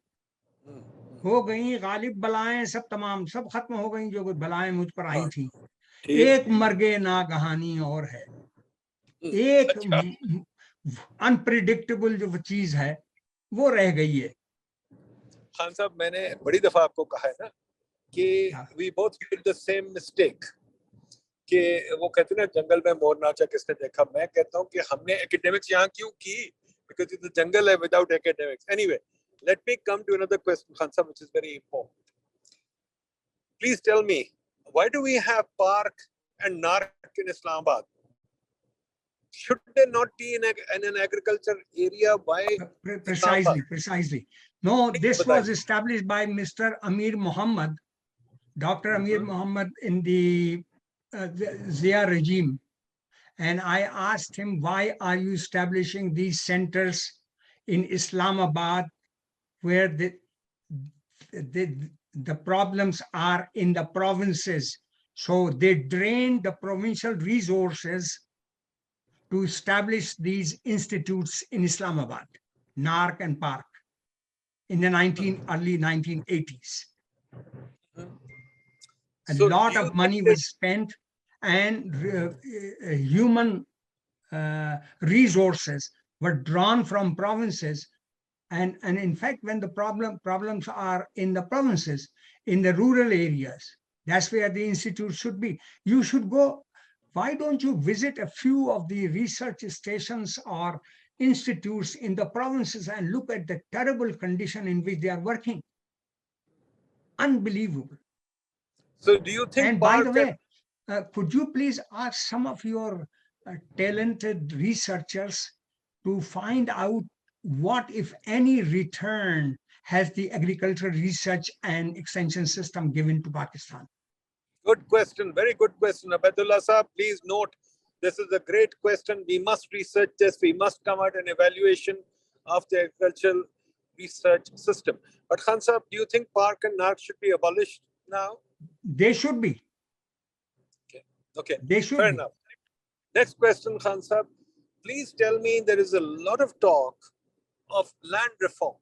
Speaker 2: हो गई गालिब बलाएं सब तमाम, सब खत्म हो गई जो बलाएं मुझ पर आई थी, एक मर्गे नागहानी और है. एक अनप्रिडिक्टेबल जो चीज है वो रह गई है.
Speaker 1: खान साहब, मैंने बड़ी दफा आपको कहा है ना कि we both did the same mistake, कि वो कहते हैं ना जंगल में मोर नाचा किसने देखा. मैं कहता हूँ कि हमने एकेडमिक्स यहाँ क्यों की, because the jungle है without academics. Anyway, let me come to another question, Khan Sahab, which is very important. Please tell me, why do we have park and narc in Islamabad? Should there not be in an agriculture area? Why?
Speaker 2: Precisely. No, this was established by Mr. Amir Muhammad, Dr. Amir Muhammad in the Zia regime. And I asked him, why are you establishing these centers in Islamabad where the problems are in the provinces. So they drained the provincial resources to establish these institutes in Islamabad, NARC and PARC, in the early 1980s. A
Speaker 1: So
Speaker 2: lot
Speaker 1: do you
Speaker 2: of money
Speaker 1: think
Speaker 2: was spent, and human resources were drawn from provinces. And in fact, when the problems are in the provinces, in the rural areas, that's where the institute should be. You should go. Why don't you visit a few of the research stations or institutes in the provinces and look at the terrible condition in which they are working? Unbelievable.
Speaker 1: so do you think
Speaker 2: And by the
Speaker 1: PARC
Speaker 2: way, could you please ask some of your talented researchers to find out what, if any, return has the agricultural research and extension system given to Pakistan?
Speaker 1: Good question. Very good question. Abdullah Saab, please note, this is a great question. We must research this. We must come out an evaluation of the agricultural research system. But Khan Saab, do you think PARC and NARC should be abolished now?
Speaker 2: They should be.
Speaker 1: Okay,
Speaker 2: They should
Speaker 1: fair
Speaker 2: be.
Speaker 1: enough. Next question, Khan Saab. Please tell me, there is a lot of talk of land reform,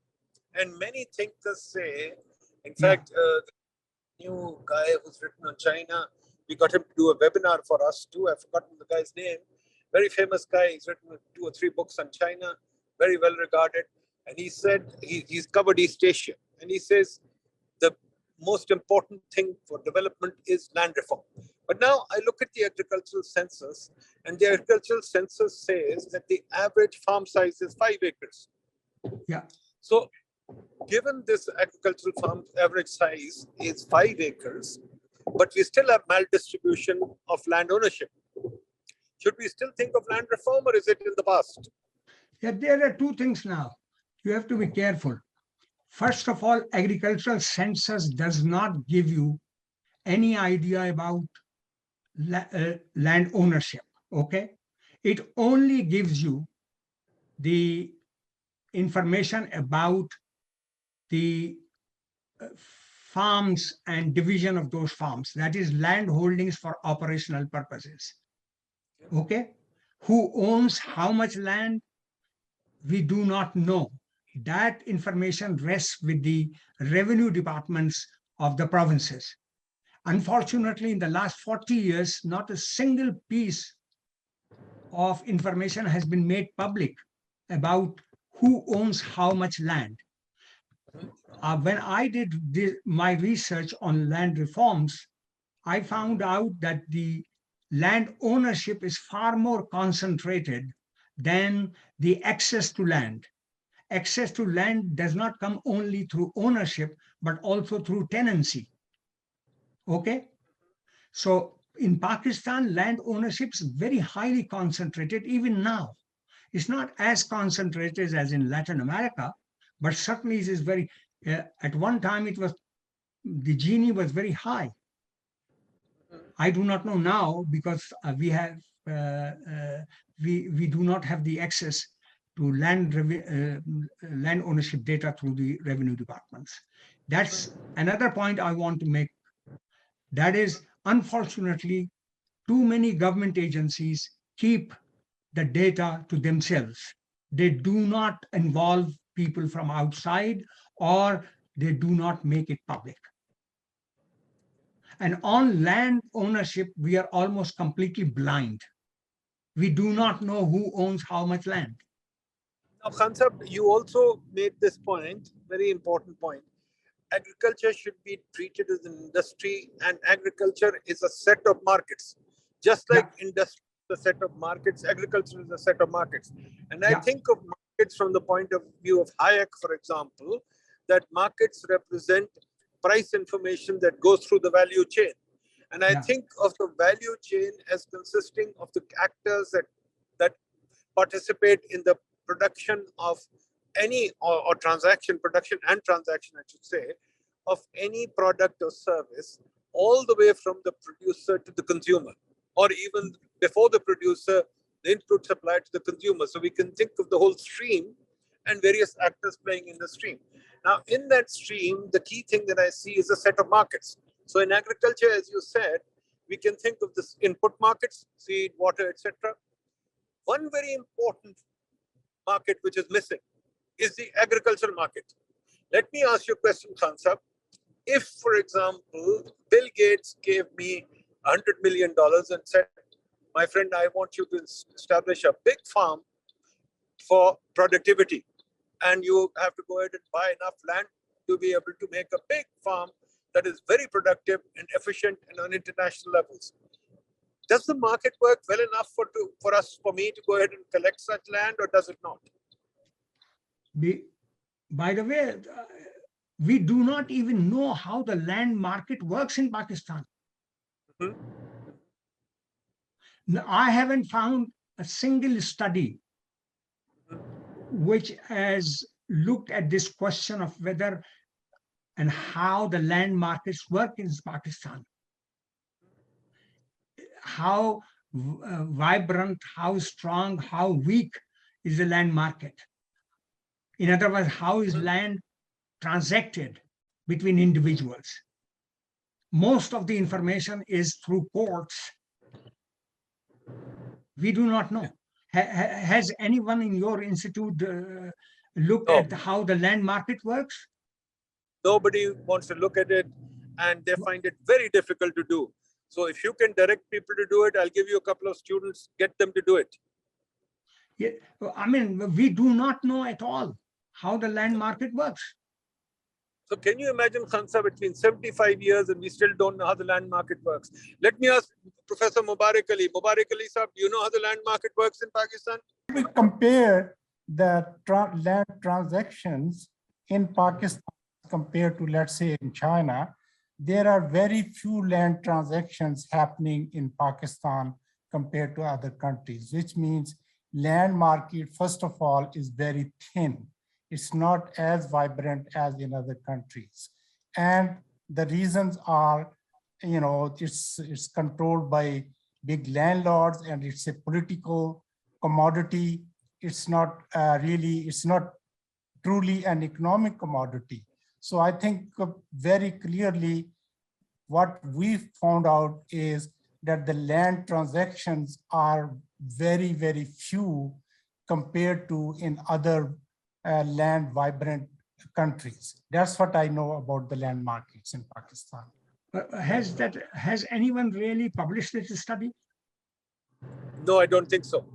Speaker 1: and many thinkers say, in fact, the new guy who's written on China, we got him to do a webinar for us too. I've forgotten the guy's name. Very famous guy. He's written 2 or 3 books on China, very well regarded. And he said, he's covered East Asia. And he says, the most important thing for development is land reform. But now I look at the agricultural census, and the agricultural census says that the average farm size is 5 acres.
Speaker 2: Yeah.
Speaker 1: So given this agricultural farm average size is 5 acres, but we still have maldistribution of land ownership. Should we still think of land reform, or is it in the past?
Speaker 2: Yeah, there are 2 things now. You have to be careful. First of all, agricultural census does not give you any idea about land ownership, okay? It only gives you the information about the farms and division of those farms, that is land holdings for operational purposes, okay? Who owns how much land? We do not know. That information rests with the revenue departments of the provinces. Unfortunately, in the last 40 years, not a single piece of information has been made public about who owns how much land. When I did my research on land reforms, I found out that the land ownership is far more concentrated than the access to land. Access to land does not come only through ownership, but also through tenancy. Okay? So in Pakistan, land ownership is very highly concentrated even now. It's not as concentrated as in Latin America, but certainly it is very, at one time it was, the Gini was very high. I do not know now because we do not have the access to land ownership data through the revenue departments. That's another point I want to make. That is, unfortunately, too many government agencies keep the data to themselves. They do not involve people from outside, or they do not make it public. And on land ownership, we are almost completely blind. We do not know who owns how much land.
Speaker 1: Now, Khan Sahab, you also made this point, very important point. Agriculture should be treated as an industry, and agriculture is a set of markets. Just like industry is a set of markets, agriculture is a set of markets. And I think of markets from the point of view of Haque, for example, that markets represent price information that goes through the value chain. And I think of the value chain as consisting of the actors that participate in the production of any, or transaction, production and transaction, I should say, of any product or service, all the way from the producer to the consumer, or even before the producer, the input supplied to the consumer. So we can think of the whole stream and various actors playing in the stream. Now, in that stream, the key thing that I see is a set of markets. So in agriculture, as you said, we can think of this input markets, seed, water, etc. One very important market which is missing is the agricultural market. Let me ask you a question, Khansab. If, for example, Bill Gates gave me $100 million and said, my friend, I want you to establish a big farm for productivity, and you have to go ahead and buy enough land to be able to make a big farm that is very productive and efficient and on international levels. Does the market work well enough for me to go ahead and collect such land, or does it not?
Speaker 2: By the way, we do not even know how the land market works in Pakistan.
Speaker 1: Mhm.
Speaker 2: I haven't found a single study which has looked at this question of whether and how the land markets work in Pakistan. How vibrant, how strong, how weak is the land market? In other words, how is land transacted between individuals? Most of the information is through courts. We do not know. Has anyone in your institute looked
Speaker 1: No.
Speaker 2: at how the land market works?
Speaker 1: Nobody wants to look at it, and they find it very difficult to do. So if you can direct people to do it, I'll give you a couple of students, get them to do it.
Speaker 2: Yeah, I mean, we do not know at all how the land market works.
Speaker 1: So can you imagine, Khansa, between 75 years and we still don't know how the land market works? Let me ask Professor Mubarak Ali. Mubarak Ali, sir, do you know how the land market works in Pakistan?
Speaker 6: We compare the land transactions in Pakistan compared to, let's say, in China. There are very few land transactions happening in Pakistan compared to other countries, which means land market, first of all, is very thin. It's not as vibrant as in other countries. And the reasons are, it's controlled by big landlords, and it's a political commodity. It's not it's not truly an economic commodity. So I think very clearly what we found out is that the land transactions are very, very few compared to in other land vibrant countries. That's what I know about the land markets in Pakistan.
Speaker 2: Has anyone really published this study?
Speaker 1: No, I don't think so.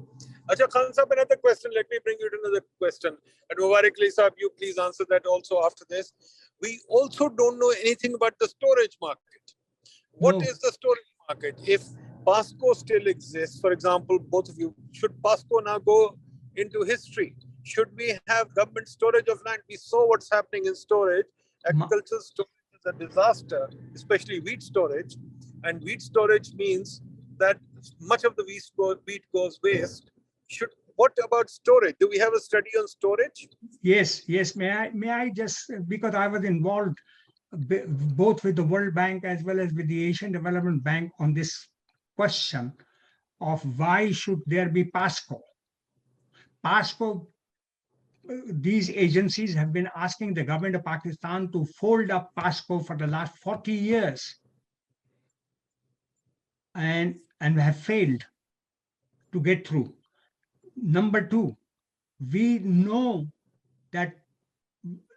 Speaker 1: Acha Khan Sahab, another question. Let me bring you to another question. And Mubarak Ali Sahab, you please answer that also after this. We also don't know anything about the storage market. What is the storage market? If PASCO still exists, for example, both of you, should PASCO now go into history? Should we have government storage of land? We saw what's happening in storage. Agricultural storage is a disaster, especially wheat storage. And wheat storage means that much of the wheat goes waste. What about storage? Do we have a study on storage?
Speaker 2: Yes. May I just, because I was involved both with the World Bank as well as with the Asian Development Bank on this question of why should there be PASCO? PASCO, these agencies have been asking the government of Pakistan to fold up PASCO for the last 40 years and have failed to get through. Number two, we know that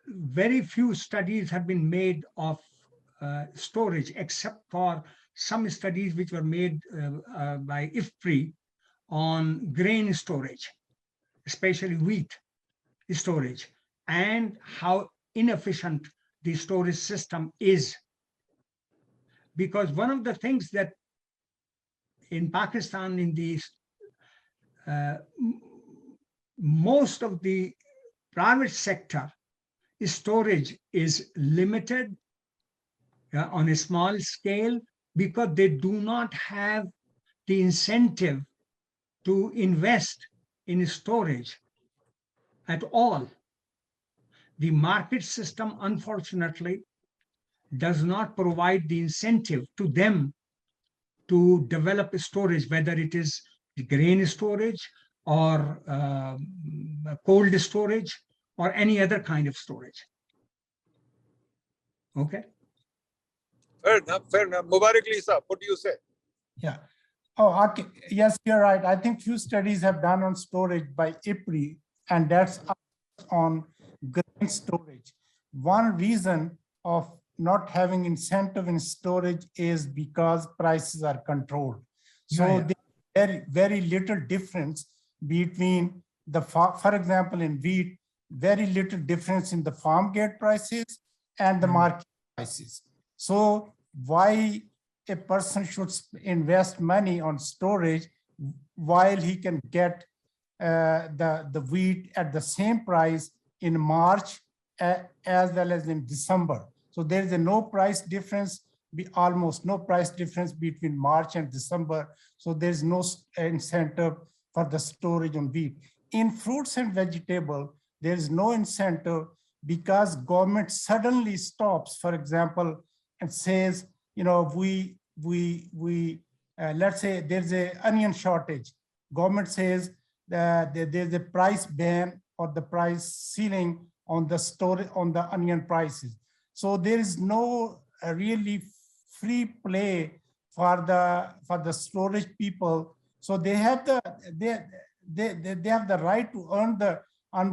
Speaker 2: very few studies have been made of storage, except for some studies which were made by IFPRI on grain storage, especially wheat storage, and how inefficient the storage system is. Because one of the things that in Pakistan, in these most of the private sector storage is limited on a small scale because they do not have the incentive to invest in storage at all. The market system, unfortunately, does not provide the incentive to them to develop storage, whether it is grain storage or cold storage or any other kind of storage. Okay.
Speaker 1: Fair enough, fair enough. Mubarak Lisa, what do you say?
Speaker 6: Yeah. Oh, okay. Yes, you're right. I think few studies have done on storage by IPRI, and that's on grain storage. One reason of not having incentive in storage is because prices are controlled. So there's very little difference between the, for example, in wheat, very little difference in the farm gate prices and the market prices. So why a person should invest money on storage while he can get the wheat at the same price in March as well as in December. So there is no price difference, almost no price difference between March and December. So there's no incentive for the storage on wheat. In fruits and vegetables, there is no incentive because government suddenly stops, for example, and says, you know, let's say there's an onion shortage. Government says that there's a price ban or the price ceiling on the store on the onion prices. So there is no really free play for the storage people. So they have they have the right to earn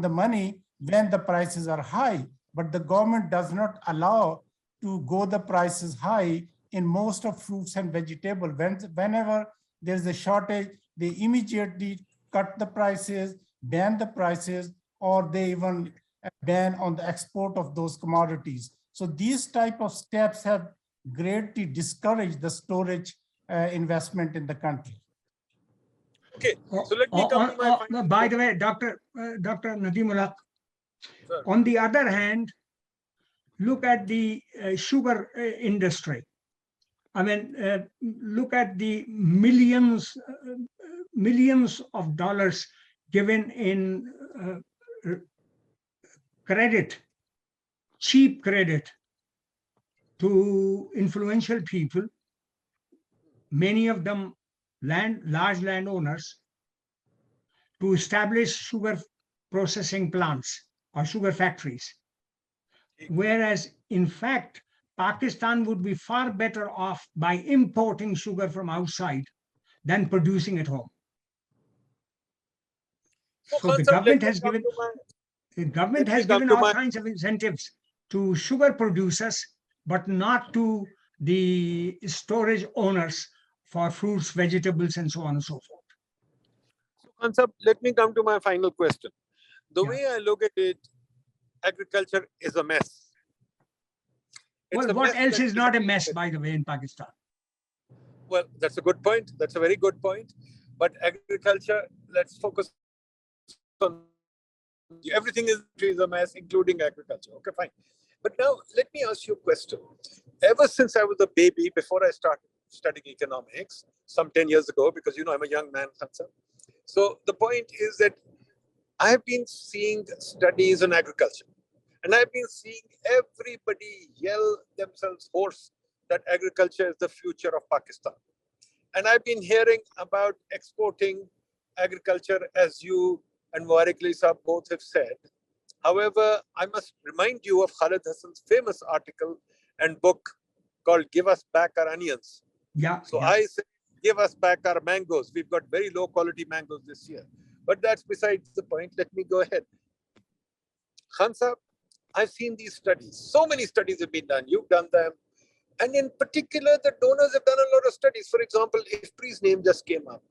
Speaker 6: the money when the prices are high, but the government does not allow to go the prices high in most of fruits and vegetables. Whenever there's a shortage, they immediately cut the prices, ban the prices, or they even ban on the export of those commodities. So these type of steps have greatly discouraged the storage investment in the country.
Speaker 1: Okay, so let me come to my final
Speaker 2: by the way, Dr. Nadeem Ulhaq,
Speaker 1: Sure.
Speaker 2: on the other hand, look at the sugar industry. I mean, look at the millions of dollars given in credit, cheap credit to influential people, many of them large landowners, to establish sugar processing plants or sugar factories. Whereas, in fact, Pakistan would be far better off by importing sugar from outside than producing at home. So the government has given all kinds of incentives to sugar producers, but not to the storage owners for fruits, vegetables, and so on and so forth.
Speaker 1: So, Khansab, let me come to my final question. The way I look at it, agriculture is a mess.
Speaker 2: Well, what else is not a mess, by the way, in Pakistan?
Speaker 1: Well, that's a good point. That's a very good point. But agriculture, let's focus on everything is a mess, including agriculture. Okay, fine. But now let me ask you a question. Ever since I was a baby, before I started studying economics, some 10 years ago, because you know I'm a young man, Khansab. So the point is that I have been seeing studies on agriculture. And I've been seeing everybody yell themselves hoarse that agriculture is the future of Pakistan. And I've been hearing about exporting agriculture, as you and Mubarak Lisa both have said. However, I must remind you of Khalid Hassan's famous article and book called Give Us Back Our Onions. I say, give us back our mangoes. We've got very low quality mangoes this year. But that's besides the point. Let me go ahead. Khansab, I've seen these studies. So many studies have been done. You've done them. And in particular, the donors have done a lot of studies. For example, IFPRI's name just came up.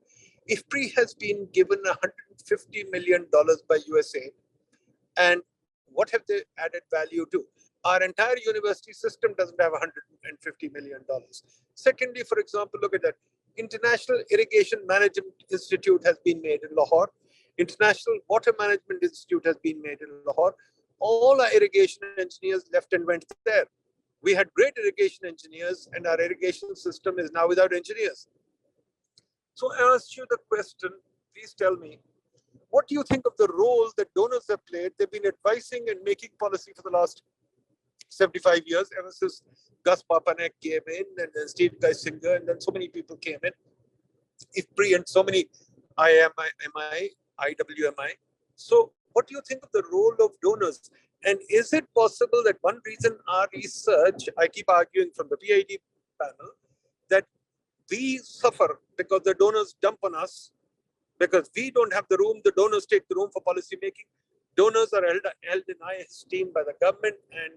Speaker 1: IFPRI has been given $150 million by USA. And what have they added value to? Our entire university system doesn't have $150 million. Secondly, for example, look at that. International Irrigation Management Institute has been made in Lahore. International Water Management Institute has been made in Lahore. All our irrigation engineers left and went there. We had great irrigation engineers, and our irrigation system is now without engineers. So I asked you the question, please tell me, what do you think of the role that donors have played? They've been advising and making policy for the last 75 years, ever since Gus Papanek came in, and then Steve Geisinger, and then so many people came in, IFPRI, and so many IWMI. So what do you think of the role of donors? And is it possible that one reason our research, I keep arguing from the PIDE panel, that we suffer because the donors dump on us, because we don't have the room, the donors take the room for policy making. Donors are held in high esteem by the government and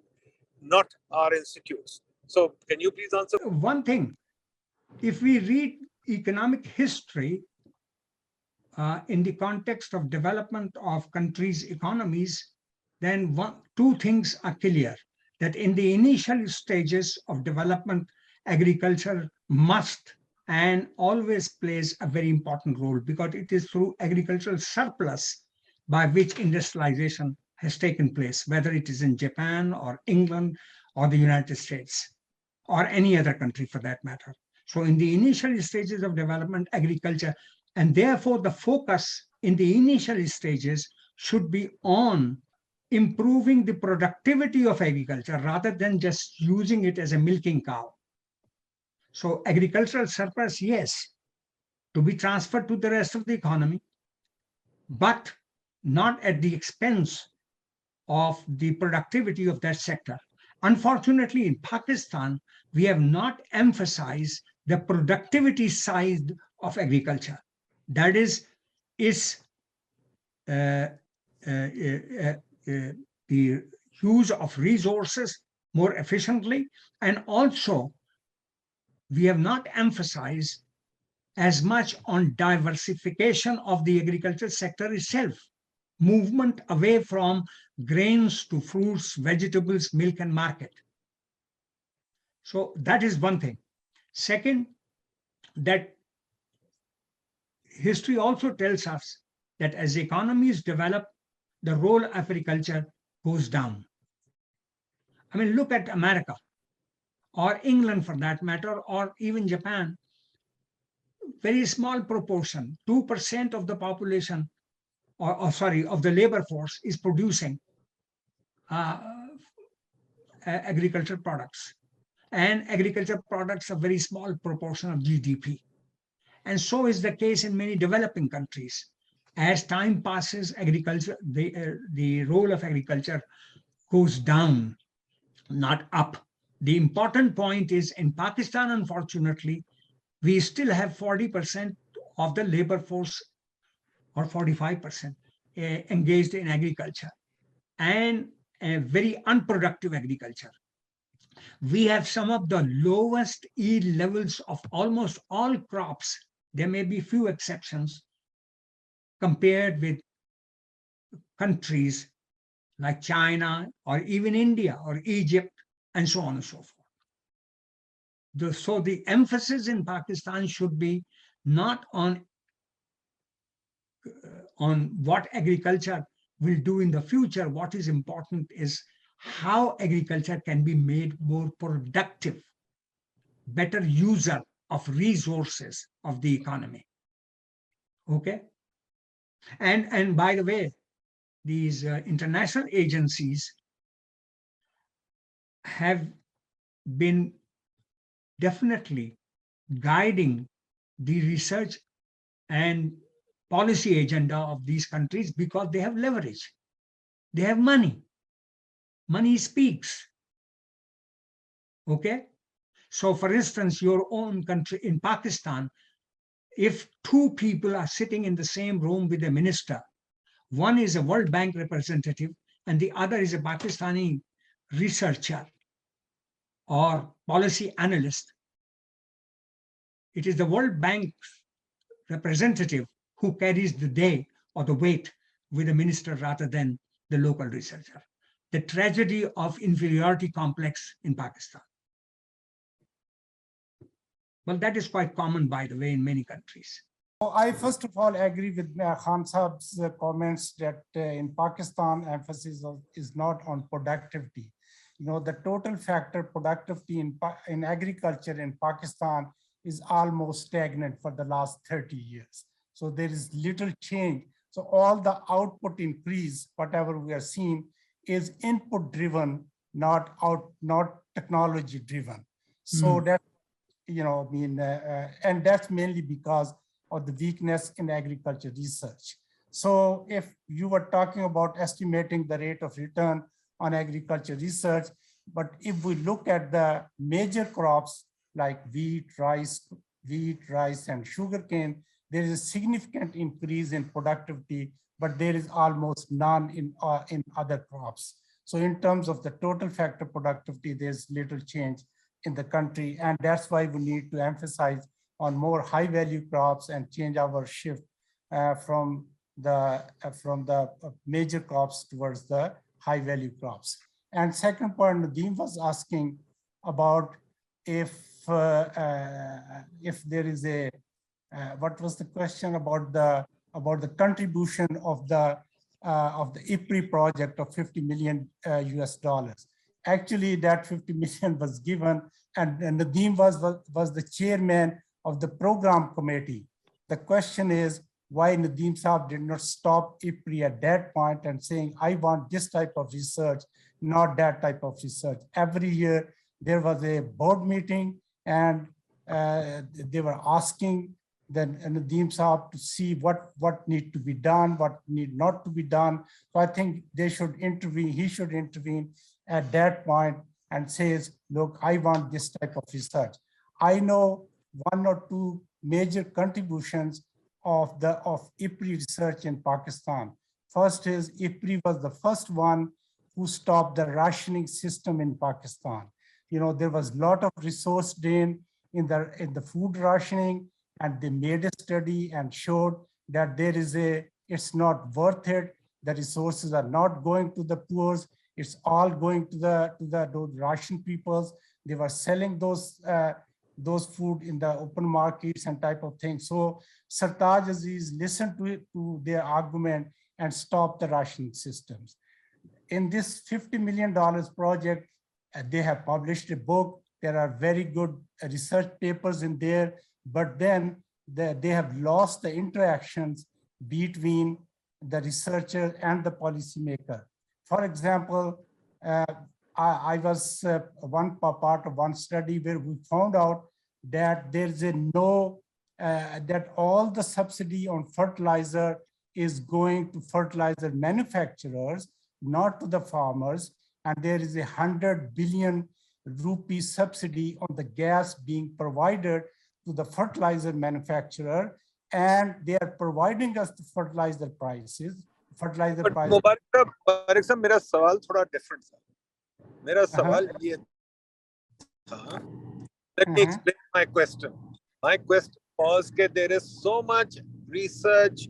Speaker 1: not our institutes. So can you please answer?
Speaker 2: One thing, if we read economic history in the context of development of countries' economies, then two things are clear, that in the initial stages of development, agriculture must and always plays a very important role, because it is through agricultural surplus by which industrialization has taken place, whether it is in Japan or England or the United States or any other country for that matter. So in the initial stages of development, agriculture, and therefore the focus in the initial stages should be on improving the productivity of agriculture rather than just using it as a milking cow. So agricultural surplus, yes, to be transferred to the rest of the economy, but not at the expense of the productivity of that sector. Unfortunately, in Pakistan, we have not emphasized the productivity side of agriculture. That is the use of resources more efficiently, and also we have not emphasized as much on diversification of the agriculture sector itself, movement away from grains to fruits, vegetables, milk, and market. So that is one thing. Second, that history also tells us that as economies develop, the role of agriculture goes down. I mean, look at America or England for that matter, or even Japan. Very small proportion, 2% of the population, or sorry, of the labor force is producing agriculture products. And agriculture products are a very small proportion of GDP. And so is the case in many developing countries. As time passes, agriculture, the role of agriculture goes down, not up. The important point is in Pakistan, unfortunately, we still have 40% of the labor force, or 45%, engaged in agriculture, and a very unproductive agriculture. We have some of the lowest yield levels of almost all crops. There may be few exceptions compared with countries like China or even India or Egypt and so on and so forth. So the emphasis in Pakistan should be not on what agriculture will do in the future. What is important is how agriculture can be made more productive, better user of resources of the economy. Okay? And by the way, these international agencies have been definitely guiding the research and policy agenda of these countries because they have leverage. They have money. Money speaks. Okay? So for instance, your own country in Pakistan, if two people are sitting in the same room with a minister, one is a World Bank representative and the other is a Pakistani researcher or policy analyst, it is the World Bank representative who carries the day or the weight with the minister rather than the local researcher. The tragedy of inferiority complex in Pakistan. Well, that is quite common, by the way, in many countries.
Speaker 6: I first of all agree with Khan Saab's comments that in Pakistan, emphasis is not on productivity. You know, the total factor productivity in agriculture in Pakistan is almost stagnant for the last 30 years. So there is little change. So all the output increase, whatever we are seeing, is input driven, not technology driven. So that, you know, I mean, and that's mainly because of the weakness in agriculture research. So if you were talking about estimating the rate of return on agriculture research. But if we look at the major crops like wheat, rice, and sugarcane, there is a significant increase in productivity, but there is almost none in other crops. So in terms of the total factor productivity, there's little change in the country. And that's why we need to emphasize on more high value crops and change our shift from the major crops towards the high value crops. And second point, Nadeem was asking about if there is a, what was the question about the contribution of the IPRI project of 50 million US dollars. Actually, that 50 million was given, and Nadeem was the chairman of the program committee. The question is why Nadeem Saab did not stop IPRI at that point and saying, I want this type of research, not that type of research. Every year there was a board meeting, and they were asking Nadeem Saab to see what need to be done, what need not to be done. So I think they should intervene, he should intervene at that point and says, look, I want this type of research. I know one or two major contributions of IPRI research in Pakistan. First is IPRI was the first one who stopped the rationing system in Pakistan. You know, there was a lot of resource drain in the food rationing, and they made a study and showed that it's not worth it. The resources are not going to the poor. It's all going to those ration peoples. They were selling those food in the open markets and type of thing. So Sartaj Aziz listened to their argument and stopped the rationing systems. In this $50 million project, they have published a book. There are very good research papers in there, but then they have lost the interactions between the researcher and the policymaker. For example, I was one part of one study where we found out that there's that all the subsidy on fertilizer is going to fertilizer manufacturers, not to the farmers. And there is 100 billion rupee subsidy on the gas being provided to the fertilizer manufacturer, and they are providing us the fertilizer prices.
Speaker 1: Mubarak sahab, मेरा सवाल थोड़ा different था. मेरा सवाल ये था. Let me explain my question. My question was that there is so much research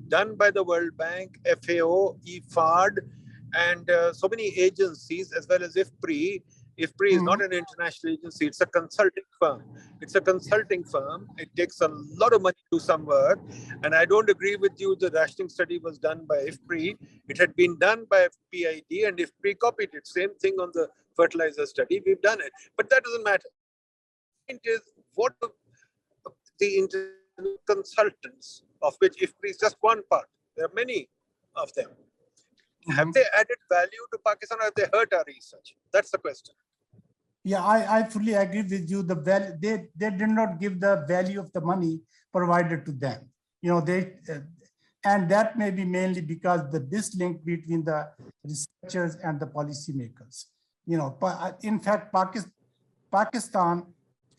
Speaker 1: done by the World Bank, FAO, IFAD, and so many agencies, as well as IFPRI. IFPRI is not an international agency, it's a consulting firm. It's a consulting firm. It takes a lot of money to do some work. And I don't agree with you, the rationing study was done by IFPRI. It had been done by PIDE, and IFPRI copied it. Same thing on the fertilizer study, we've done it. But that doesn't matter. The point is, what the international consultants, of which IFPRI is just one part, there are many of them. Have they added value to Pakistan, or have they hurt our research? That's the question.
Speaker 6: Yeah, I fully agree with you. They did not give the value of the money provided to them. You know, and that may be mainly because the dislink between the researchers and the policymakers. You know, in fact, Pakistan,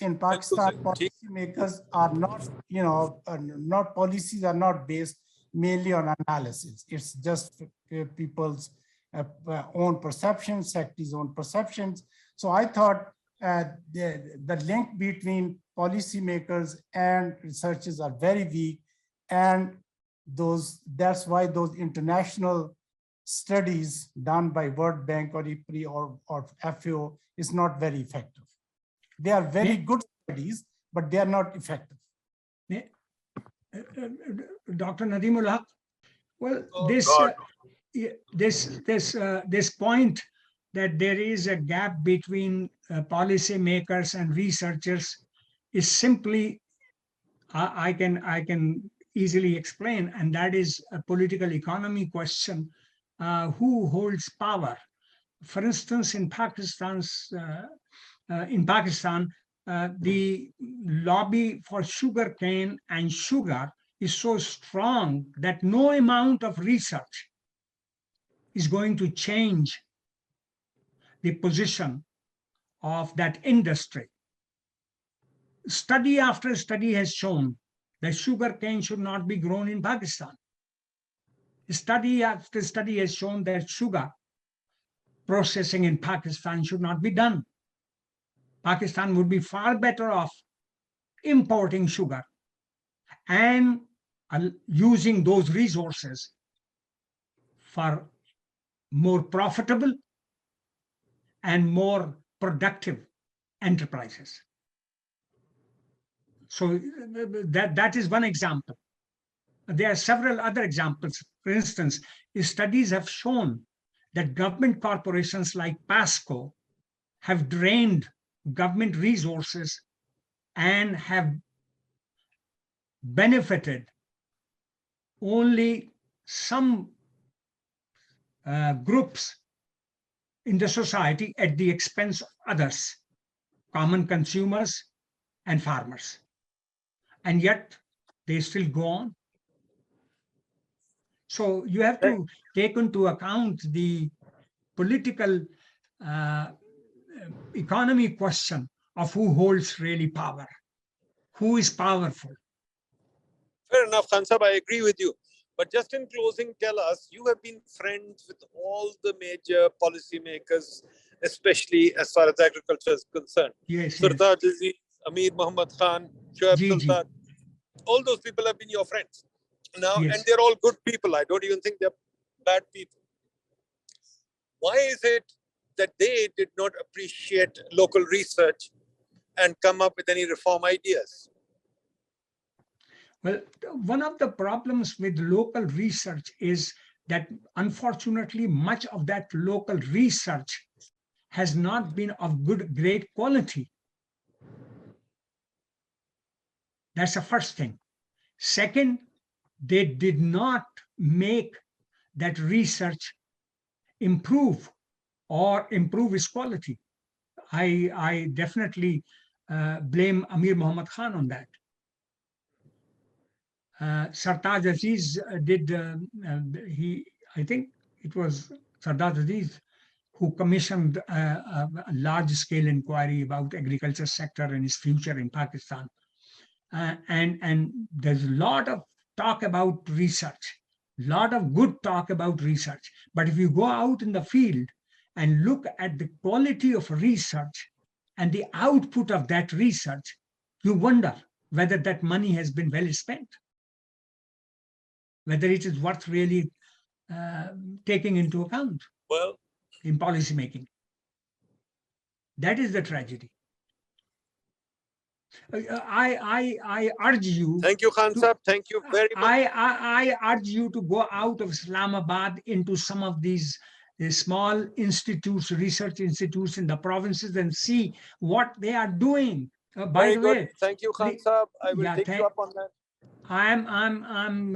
Speaker 6: policymakers are not, you know, policies are not based mainly on analysis. It's just people's own perceptions, sectors' own perceptions. So I thought the link between policymakers and researchers are very weak, and that's why those international studies done by World Bank or IPRI or FAO is not very effective. They are very good studies, but they are not effective.
Speaker 2: Dr. Nadeem Haque, well, this point that there is a gap between policymakers and researchers is simply, I can easily explain, and that is a political economy question. Who holds power? For instance, in Pakistan, the lobby for sugarcane and sugar is so strong that no amount of research is going to change the position of that industry. Study after study has shown that sugar cane should not be grown in Pakistan. Study after study has shown that sugar processing in Pakistan should not be done. Pakistan would be far better off importing sugar and using those resources for more profitable and more productive enterprises. So that is one example. There are several other examples. For instance, studies have shown that government corporations like PASCO have drained government resources and have benefited only some groups in the society at the expense of others, common consumers and farmers. And yet they still go on. So you have to take into account the political economy question of who holds really power, who is powerful.
Speaker 1: Fair enough, Khan Sahib, I agree with you. But just in closing, tell us, you have been friends with all the major policymakers, especially as far as agriculture is concerned.
Speaker 2: Yes,
Speaker 1: Sardar Aziz, Amir Muhammad Khan, Shoaib
Speaker 2: Ji.
Speaker 1: Sultan, all those people have been your friends. Now,
Speaker 2: Yes.
Speaker 1: and they're all good people. I don't even think they're bad people. Why is it that they did not appreciate local research and come up with any reform ideas?
Speaker 2: Well, one of the problems with local research is that unfortunately much of that local research has not been of great quality. That's the first thing. Second, they did not make that research improve or improve its quality. I definitely blame Amir Muhammad Khan on that. Sartaj Aziz did, I think it was Sartaj Aziz who commissioned a large-scale inquiry about agriculture sector and its future in Pakistan. And there's a lot of talk about research, a lot of good talk about research. But if you go out in the field and look at the quality of research and the output of that research, you wonder whether that money has been well spent, whether it is worth really taking into account in policy making. That is the tragedy. I urge you.
Speaker 1: Thank you, Khan Sahib. Thank you very much.
Speaker 2: I urge you to go out of Islamabad into some of these small institutes, research institutes in the provinces, and see what they are doing. By the way,
Speaker 1: thank you, Khan Sahib. I will take you up on that.
Speaker 2: I'm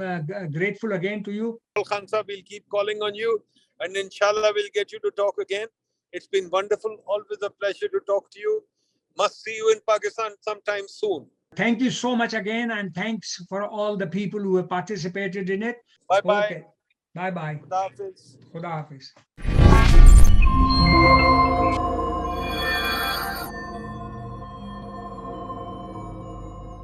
Speaker 2: grateful again to you.
Speaker 1: Khan Sahib, we'll keep calling on you, and inshallah we'll get you to talk again. It's been wonderful. Always a pleasure to talk to you. Must see you in Pakistan sometime soon.
Speaker 2: Thank you so much again, and thanks for all the people who have participated in it.
Speaker 1: Bye-bye.
Speaker 2: Okay. Bye-bye.
Speaker 1: Khuda Hafiz.
Speaker 2: Khuda Hafiz.